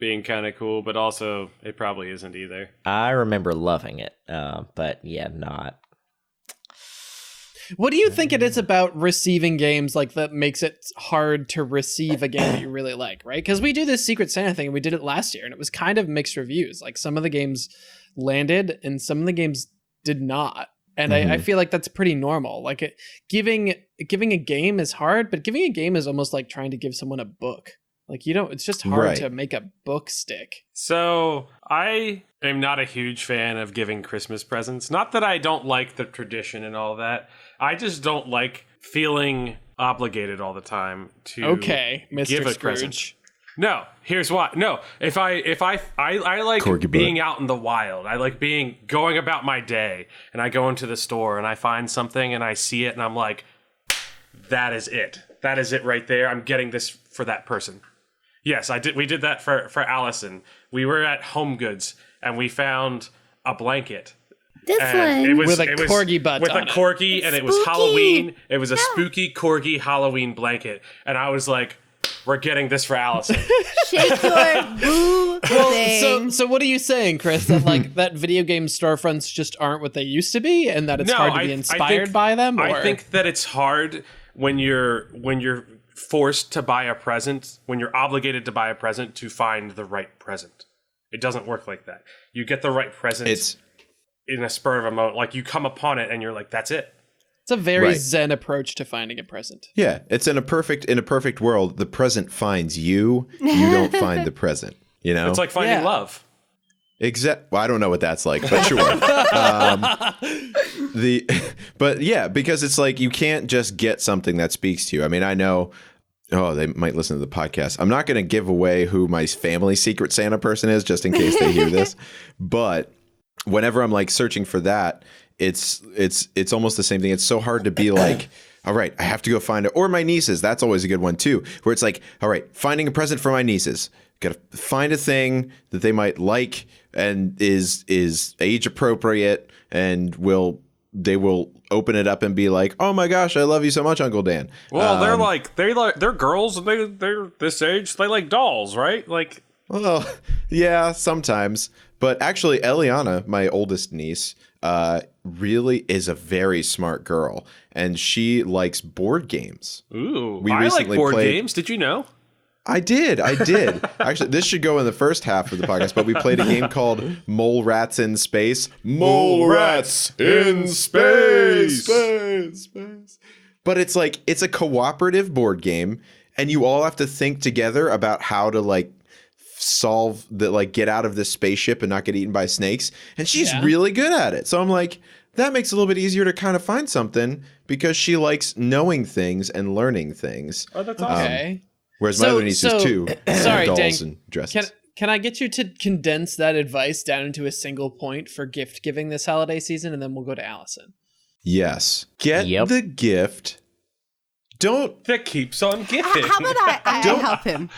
being kind of cool, but also it probably isn't either. I remember loving it, but yeah, not. What do you think it is about receiving games like that makes it hard to receive a game that you really like, right? Because we do this Secret Santa thing, and we did it last year, and it was kind of mixed reviews. Like some of the games landed, and some of the games did not. And I feel like that's pretty normal. Like giving a game is hard, but giving a game is almost like trying to give someone a book. Like, it's just hard to make a book stick. So I am not a huge fan of giving Christmas presents. Not that I don't like the tradition and all that. I just don't like feeling obligated all the time to Mr. give a Scrooge. present. No, here's why. No, if I like Corgi being butt. out in the wild. I like going about my day, and I go into the store and I find something and I see it and I'm like, that is it. That is it right there. I'm getting this for that person. Yes, I did. We did that for Allison. We were at Home Goods and we found a blanket. This one. It was With a corgi butt with on a it. corgi, and it was Spooky. Halloween. It was a spooky corgi Halloween blanket, and I was like, "We're getting this for Allison." Shake your boo thing. So what are you saying, Chris? That like that video game storefronts just aren't what they used to be, and that it's No, hard to be I inspired think- by them? Or? I think that it's hard when you're forced to buy a present, when you're obligated to buy a present to find the right present. It doesn't work like that. You get the right present in a spur of a moment. Like you come upon it and you're like, that's it. it's a very Right. zen approach to finding a present. Yeah, it's in a perfect world. The present finds you. You don't find the present. You know, It's like finding love. Well, I don't know what that's like, but sure. But yeah, because it's like you can't just get something that speaks to you. I mean, I know. Oh, they might listen to the podcast. I'm not going to give away who my family Secret Santa person is, just in case they hear this. But whenever I'm like searching for that, it's almost the same thing. It's so hard to be like, all right, I have to go find it. Or my nieces. That's always a good one too, where it's like, all right, finding a present for my nieces. Got to find a thing that they might like and is age appropriate, and they will open it up and be like, "Oh my gosh, I love you so much, Uncle Dan." Well, they're girls and they're this age. They like dolls, right? Like, Well, yeah, sometimes. But actually, Eliana, my oldest niece, really is a very smart girl, and she likes board games. ooh, We I like recently board played- games. Did you know? I did. Actually, this should go in the first half of the podcast, but we played a game called Mole Rats in Space. Mole Rats in Space. But it's like, it's a cooperative board game, and you all have to think together about how to like solve the, like get out of this spaceship and not get eaten by snakes. And she's really good at it. So I'm like, that makes it a little bit easier to kind of find something, because she likes knowing things and learning things. Oh, that's awesome. Okay. Whereas my other niece is too. Sorry, dolls Dan, and dresses. Can I get you to condense that advice down into a single point for gift giving this holiday season, and then we'll go to Allison? Yes. Get the gift. Don't. That keeps on giving. How about I help him?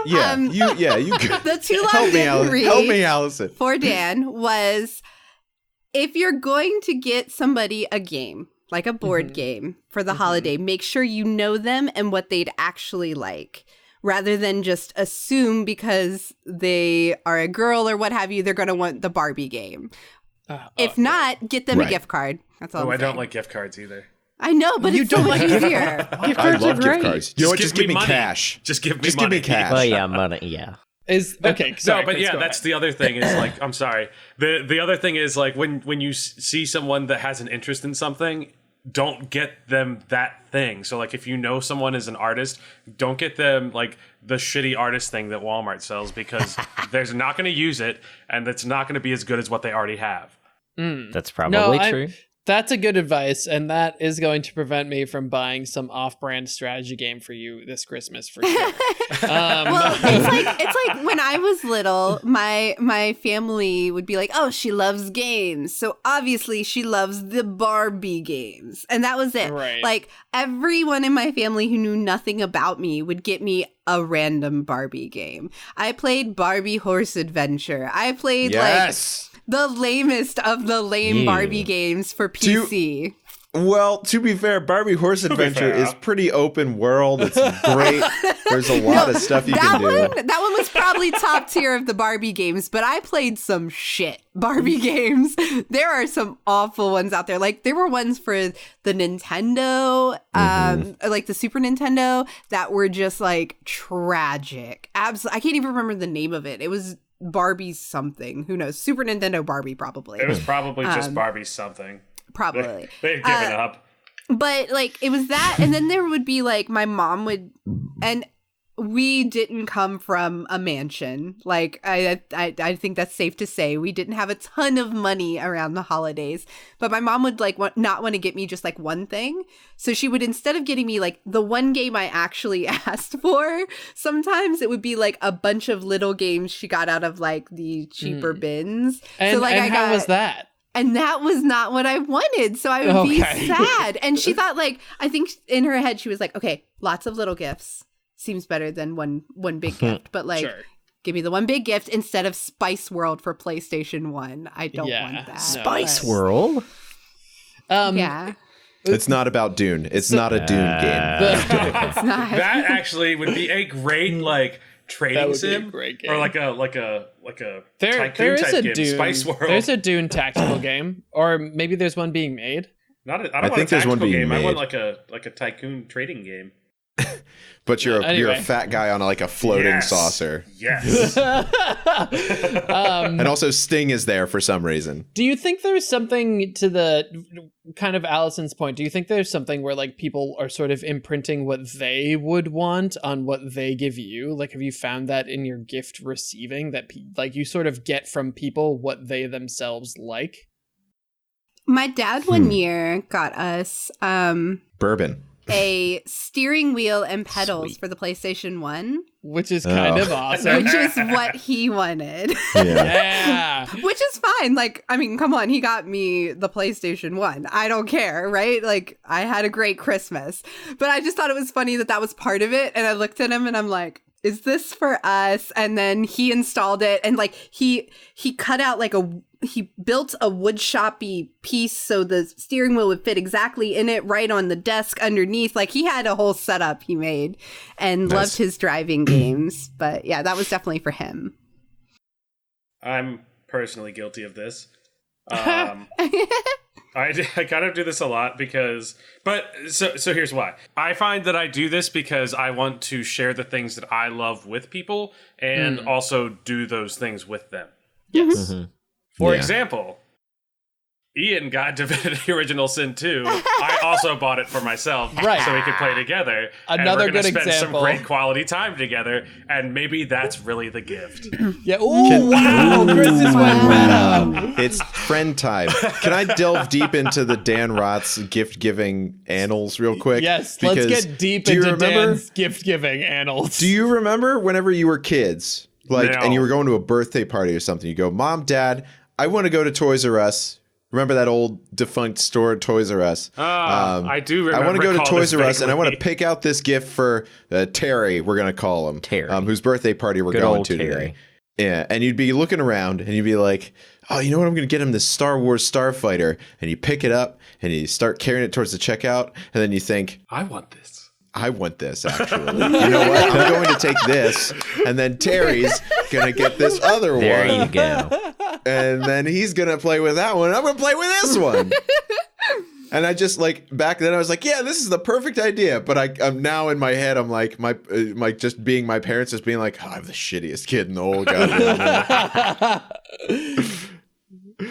Yeah. You. The too long Help me, didn't Allison. read Help me, Allison. for Dan was, if you're going to get somebody a game, like a board game for the holiday, make sure you know them and what they'd actually like, rather than just assume because they are a girl or what have you, they're going to want the Barbie game. If not, get them a gift card. That's all. Oh, I'm I don't saying. like gift cards either. I know, but it's so much easier. I love gift cards. You know what? Just give me money. cash. Just give me Just money. give me cash. Well, yeah, money. Yeah. Okay. Sorry, No, but Chris, yeah, go that's ahead. the other thing is like, I'm sorry. The other thing is like when you see someone that has an interest in something, don't get them that thing. So like if you know someone is an artist, don't get them like the shitty artist thing that Walmart sells, because they're not going to use it, and it's not going to be as good as what they already have. That's probably true. That's a good advice, and that is going to prevent me from buying some off-brand strategy game for you this Christmas for sure. Well, it's like when I was little, my family would be like, "Oh, she loves games, so obviously she loves the Barbie games," and that was it. Right. Like everyone in my family who knew nothing about me would get me a random Barbie game. I played Barbie Horse Adventure. I played Yes. the lamest of the lame Barbie games for PC. Well, to be fair, Barbie Horse Adventure is pretty open world. It's great. There's a lot of stuff you can do. That one was probably top tier of the Barbie games, but I played some shit Barbie games. There are some awful ones out there. Like there were ones for the Nintendo, like the Super Nintendo, that were just like tragic. Absolutely, I can't even remember the name of it. It was Barbie something. Who knows? Super Nintendo Barbie, probably. It was probably just Barbie something. Probably. They'd given up. But like it was that, and then there would be like my mom would, and we didn't come from a mansion. Like I think that's safe to say. We didn't have a ton of money around the holidays, but my mom would like not want to get me just like one thing. So she would, instead of getting me like the one game I actually asked for, sometimes it would be like a bunch of little games she got out of like the cheaper bins. And, so like how was that? And that was not what I wanted. So I would be sad. And she thought, like, I think in her head, she was like, okay, lots of little gifts seems better than one big gift. But like, give me the one big gift instead of Spice World for PlayStation 1. I don't want that. Spice World? Yeah. It's not about Dune. It's not a Dune game. It's not. That actually would be a great, like, trading sim, great game. or like a There tycoon is type a game, Dune. Spice World. There's a Dune tactical game, or maybe there's one being made. I don't want think a there's one tactical being game. made. I want like a tycoon trading game. But you're Anyway. a fat guy on like a floating saucer. Yes. And also Sting is there for some reason. Do you think there's something to the kind of Allison's point? Do you think there's something where like people are sort of imprinting what they would want on what they give you? Like, have you found that in your gift receiving that like you sort of get from people what they themselves like? My dad one year got us Bourbon. a steering wheel and pedals for the PlayStation 1. Which is kind of awesome. Which is what he wanted. Yeah. Which is fine. Like, I mean, come on. He got me the PlayStation 1. I don't care, right? Like, I had a great Christmas. But I just thought it was funny that was part of it. And I looked at him and I'm like, is this for us? And then he installed it. And like, he cut out like he built a wood shoppy piece so the steering wheel would fit exactly in it, right on the desk underneath. Like he had a whole setup he made and loved his driving games. But yeah, that was definitely for him. I'm personally guilty of this. I kind of do this a lot so here's why. I find that I do this because I want to share the things that I love with people and also do those things with them. Yes. Mm-hmm. For example, Ian got Divinity Original Sin 2. I also bought it for myself so we could play together. Another and we're good spend example. some great quality time together, and maybe that's really the gift. Yeah. Ooh, wow. Chris is went meta. It's friend time. Can I delve deep into the Dan Roth's gift-giving annals real quick? Yes, let's get deep into Dan's gift-giving annals. Do you remember whenever you were kids, like, No. and you were going to a birthday party or something, you go, Mom, Dad, I want to go to Toys R Us. Remember that old defunct store, Toys R Us? I do remember. I want to go to Toys R Us, vaguely. and I want to pick out this gift for Terry, we're going to call him. Terry. Whose birthday party we're Good going old to Terry. today. Yeah, and you'd be looking around, and you'd be like, oh, you know what? I'm going to get him this Star Wars Starfighter. And you pick it up, and you start carrying it towards the checkout, and then you think, I want this. I want this, actually. You know what? I'm going to take this, and then Terry's going to get this other one. There you go. And then he's going to play with that one. I'm going to play with this one. And I just, like, back then I was like, yeah, this is the perfect idea. But I'm now in my head, I'm like, my just being my parents, just being like, oh, I'm the shittiest kid in the whole goddamn world.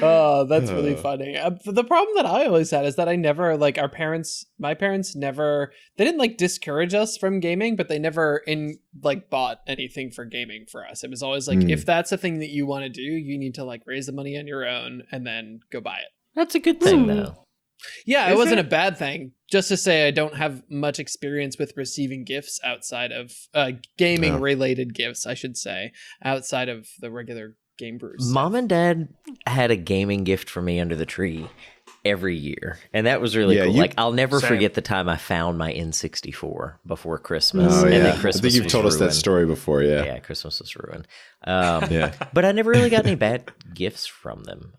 Oh, that's really funny. The problem that I always had is that I never, like, my parents never, they didn't like discourage us from gaming, but they never bought anything for gaming for us. It was always like, if that's a thing that you want to do, you need to like raise the money on your own and then go buy it. That's a good thing, though. Yeah, it wasn't a bad thing. Just to say, I don't have much experience with receiving gifts outside of gaming related gifts, I should say, outside of the regular Game Brews. Mom and Dad had a gaming gift for me under the tree. every year, and that was really cool. Like, I'll never Same. forget the time I found my N64 before Christmas. Oh, and yeah. then Christmas I think you've was told us that ruined. story before, yeah. Yeah, Christmas was ruined. Yeah. But I never really got any bad gifts from them,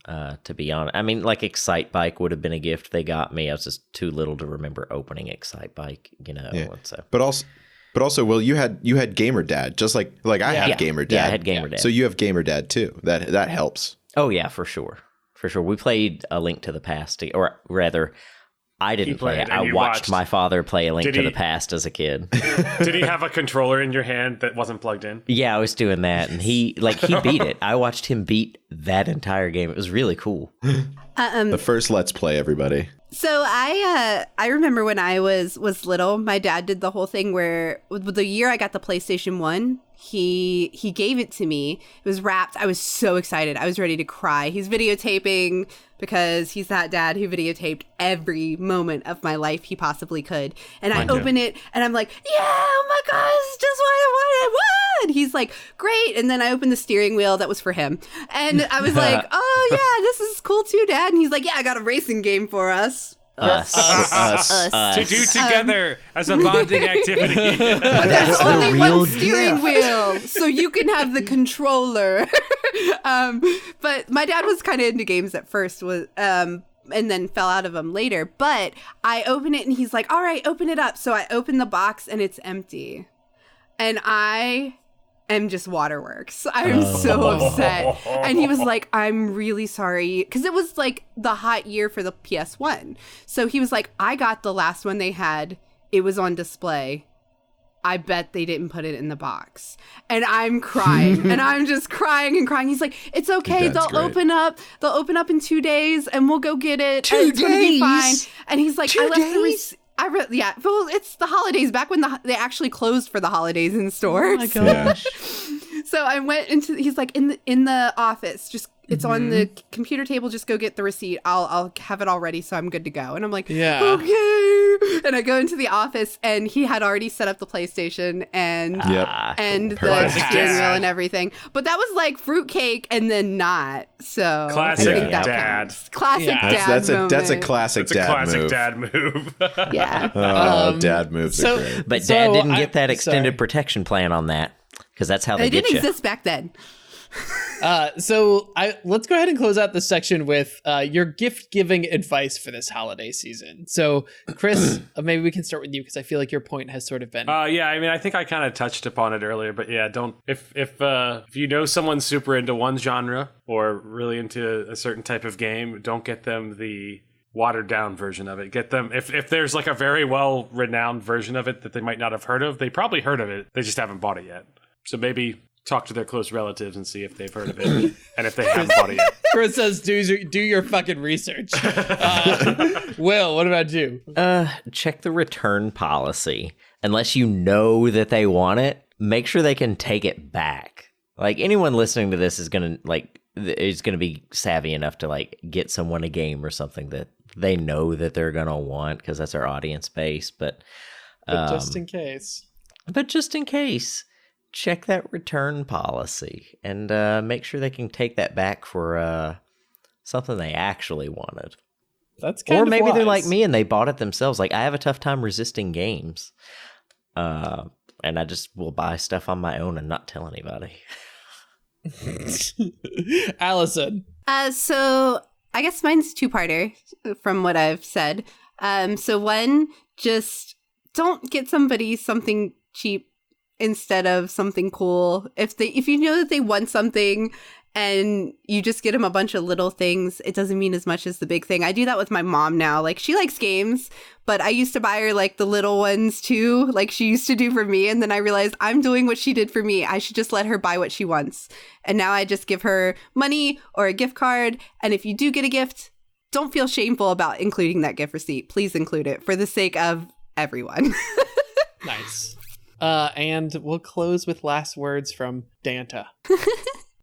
to be honest. I mean, like, Excite Bike would have been a gift they got me. I was just too little to remember opening Excite Bike, you know. Yeah. So. But also, Will, you had Gamer Dad, just like I have Gamer Dad. Yeah, I had Gamer Dad. So you have Gamer Dad too. That helps. Oh yeah, for sure. For sure. We played A Link to the Past, or rather, I didn't play it. I watched my father play A Link to the Past as a kid. Did he have a controller in your hand that wasn't plugged in? Yeah, I was doing that, and he beat it. I watched him beat that entire game. It was really cool. The first Let's Play, everybody. So I remember when I was little, my dad did the whole thing where the year I got the PlayStation 1, he gave it to me. It was wrapped. I was so excited. I was ready to cry. He's videotaping because he's that dad who videotaped every moment of my life he possibly could. And I open it and I'm like, yeah, oh my God, this is just what I wanted. What? He's like, great. And then I opened the steering wheel that was for him. And I was like, oh yeah, this is cool too, Dad. And he's like, yeah, I got a racing game for us. Us. To do together as a bonding activity. But there's only one steering wheel, so you can have the controller. But my dad was kind of into games at first, and then fell out of them later. But I open it, and he's like, all right, open it up. So I open the box, and it's empty. And I am just waterworks. I'm so upset. And he was like, I'm really sorry. Because it was like the hot year for the PS1. So he was like, I got the last one they had. It was on display. I bet they didn't put it in the box. And I'm crying. And I'm just crying and crying. He's like, it's okay. They'll open up. They'll open up in 2 days and we'll go get it. 2 It's gonna be fine. days? And he's like, 2 I left the days? yeah, well, it's the holidays, back when they actually closed for the holidays in stores. Oh my gosh. So I went into, he's like, in the office, just, it's on the computer table, just go get the receipt. I'll have it all ready, so I'm good to go. And I'm like, Yeah. okay. And I go into the office, and he had already set up the PlayStation and the Perfect. steering wheel and everything. But that was like Fruitcake and then not. So Classic I think that dad. counts. Classic Yeah. dad That's a moment. classic It's a dad classic move. dad move. Yeah. Dad moves are great. But So Dad didn't get that sorry. extended protection plan on that, because that's how they They get didn't you. exist back then. So let's go ahead and close out this section with your gift giving advice for this holiday season. So, Chris, maybe we can start with you because I feel like your point has sort of been. Yeah, I mean, I think I kind of touched upon it earlier, but yeah, don't if you know someone's super into one genre or really into a certain type of game, don't get them the watered down version of it. Get them if there's like a very well renowned version of it that they might not have heard of, they probably heard of it, they just haven't bought it yet. So maybe talk to their close relatives and see if they've heard of it and if they haven't bought it yet. Chris says, do your fucking research. Will, what about you? Check the return policy. Unless you know that they want it, make sure they can take it back. Like, anyone listening to this is gonna be savvy enough to like get someone a game or something that they know that they're gonna want, because that's our audience base. But Just in case. check that return policy and make sure they can take that back for something they actually wanted. That's kind Or of maybe they're wise. like me and they bought it themselves. Like, I have a tough time resisting games. And I just will buy stuff on my own and not tell anybody. Allison. So I guess mine's two-parter from what I've said. So one, just don't get somebody something cheap instead of something cool. If you know that they want something and you just get them a bunch of little things, it doesn't mean as much as the big thing. I do that with my mom now. Like, she likes games, but I used to buy her like the little ones too, like she used to do for me. And then I realized I'm doing what she did for me. I should just let her buy what she wants. And now I just give her money or a gift card. And if you do get a gift, don't feel shameful about including that gift receipt. Please include it for the sake of everyone. Nice. And we'll close with last words from Danta.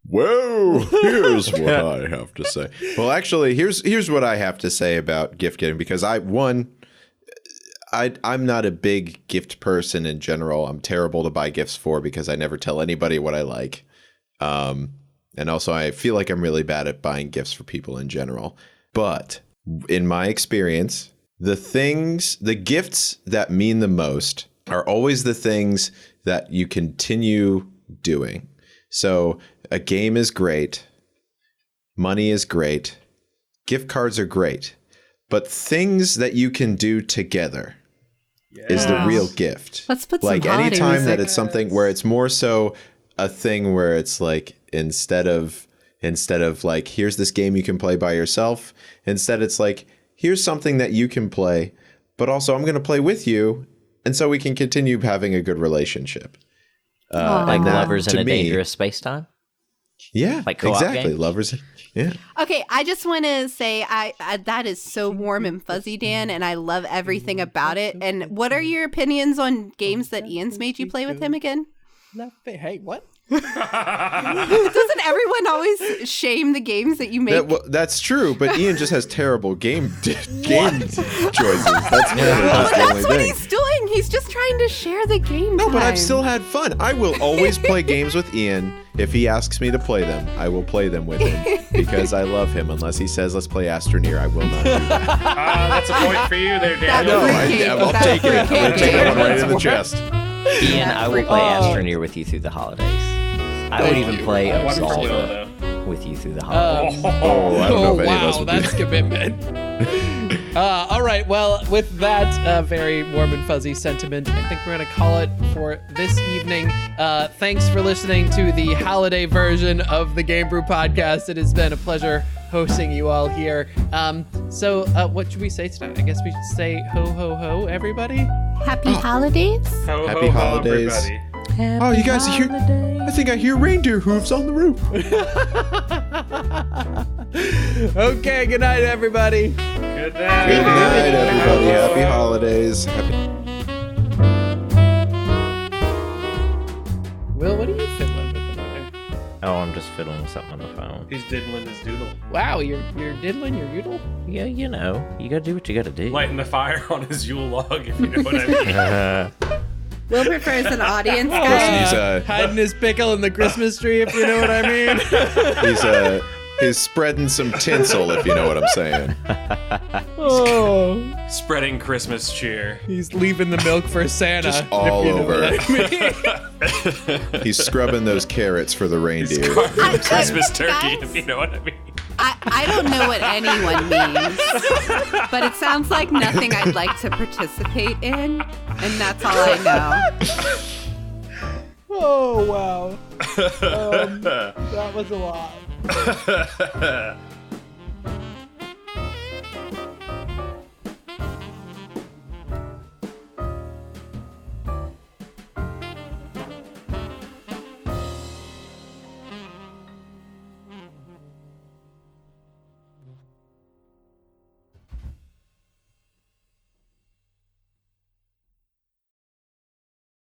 Well, here's what I have to say. Well, actually, here's what I have to say about gift giving, because I'm not a big gift person in general. I'm terrible to buy gifts for because I never tell anybody what I like. And also, I feel like I'm really bad at buying gifts for people in general. But in my experience, the gifts that mean the most are always the things that you continue doing. So a game is great. Money is great. Gift cards are great. But things that you can do together is the real gift. Let's put some like holiday anytime music. that it's something where it's more so a thing where it's like instead of like here's this game you can play by yourself, instead it's like here's something that you can play, but also I'm going to play with you, and so we can continue having a good relationship. Like lovers in a me, dangerous space-time? Yeah, Like co-op exactly. games? Lovers. Yeah. Okay, I just want to say I that is so warm and fuzzy, Dan, and I love everything about it. And what are your opinions on games that Ian's made you play with him again? Hey, what? Doesn't everyone always shame the games that you make? That's true, but Ian just has terrible game choices. That's the only That's what thing. he's doing. He's just trying to share the game. No, but I've time. still had fun. I will always play games with Ian. If he asks me to play them, I will play them with him because I love him. Unless he says, let's play Astroneer, I will not do that. That's a point for you there, Daniel. No, I'll take it. I'm going to take that one right in the chest. Ian, I will play Astroneer with you through the holidays. I would even play Absolver with you through the holidays. I don't know if any of us would do that's commitment. All right, well, with that very warm and fuzzy sentiment, I think we're going to call it for this evening. Thanks for listening to the holiday version of the GameBrew podcast. It has been a pleasure hosting you all here. So what should we say tonight? I guess we should say ho, ho, ho, everybody. Happy holidays. Ho, Happy ho, ho, holidays. everybody. Oh, you guys hear? I think I hear reindeer hooves on the roof. Okay, good night, everybody. Good night. Good night, everybody. Happy holidays. Will, what are you fiddling with over there? Oh, I'm just fiddling with something on the phone. He's diddling his doodle. Wow, you're diddling your doodle? Yeah, you know, you gotta do what you gotta do. Lighting the fire on his Yule log, if you know what I mean. Will prefers an audience guy. He's Hiding his pickle in the Christmas tree, if you know what I mean. he's spreading some tinsel, if you know what I'm saying. Oh, Spreading Christmas cheer. he's leaving the milk for Santa. Just all if you know over. what I mean. He's scrubbing those carrots for the reindeer. Christmas turkey, guys, if you know what I mean. I don't know what anyone means, but it sounds like nothing I'd like to participate in, and that's all I know. Oh, wow. That was a lot.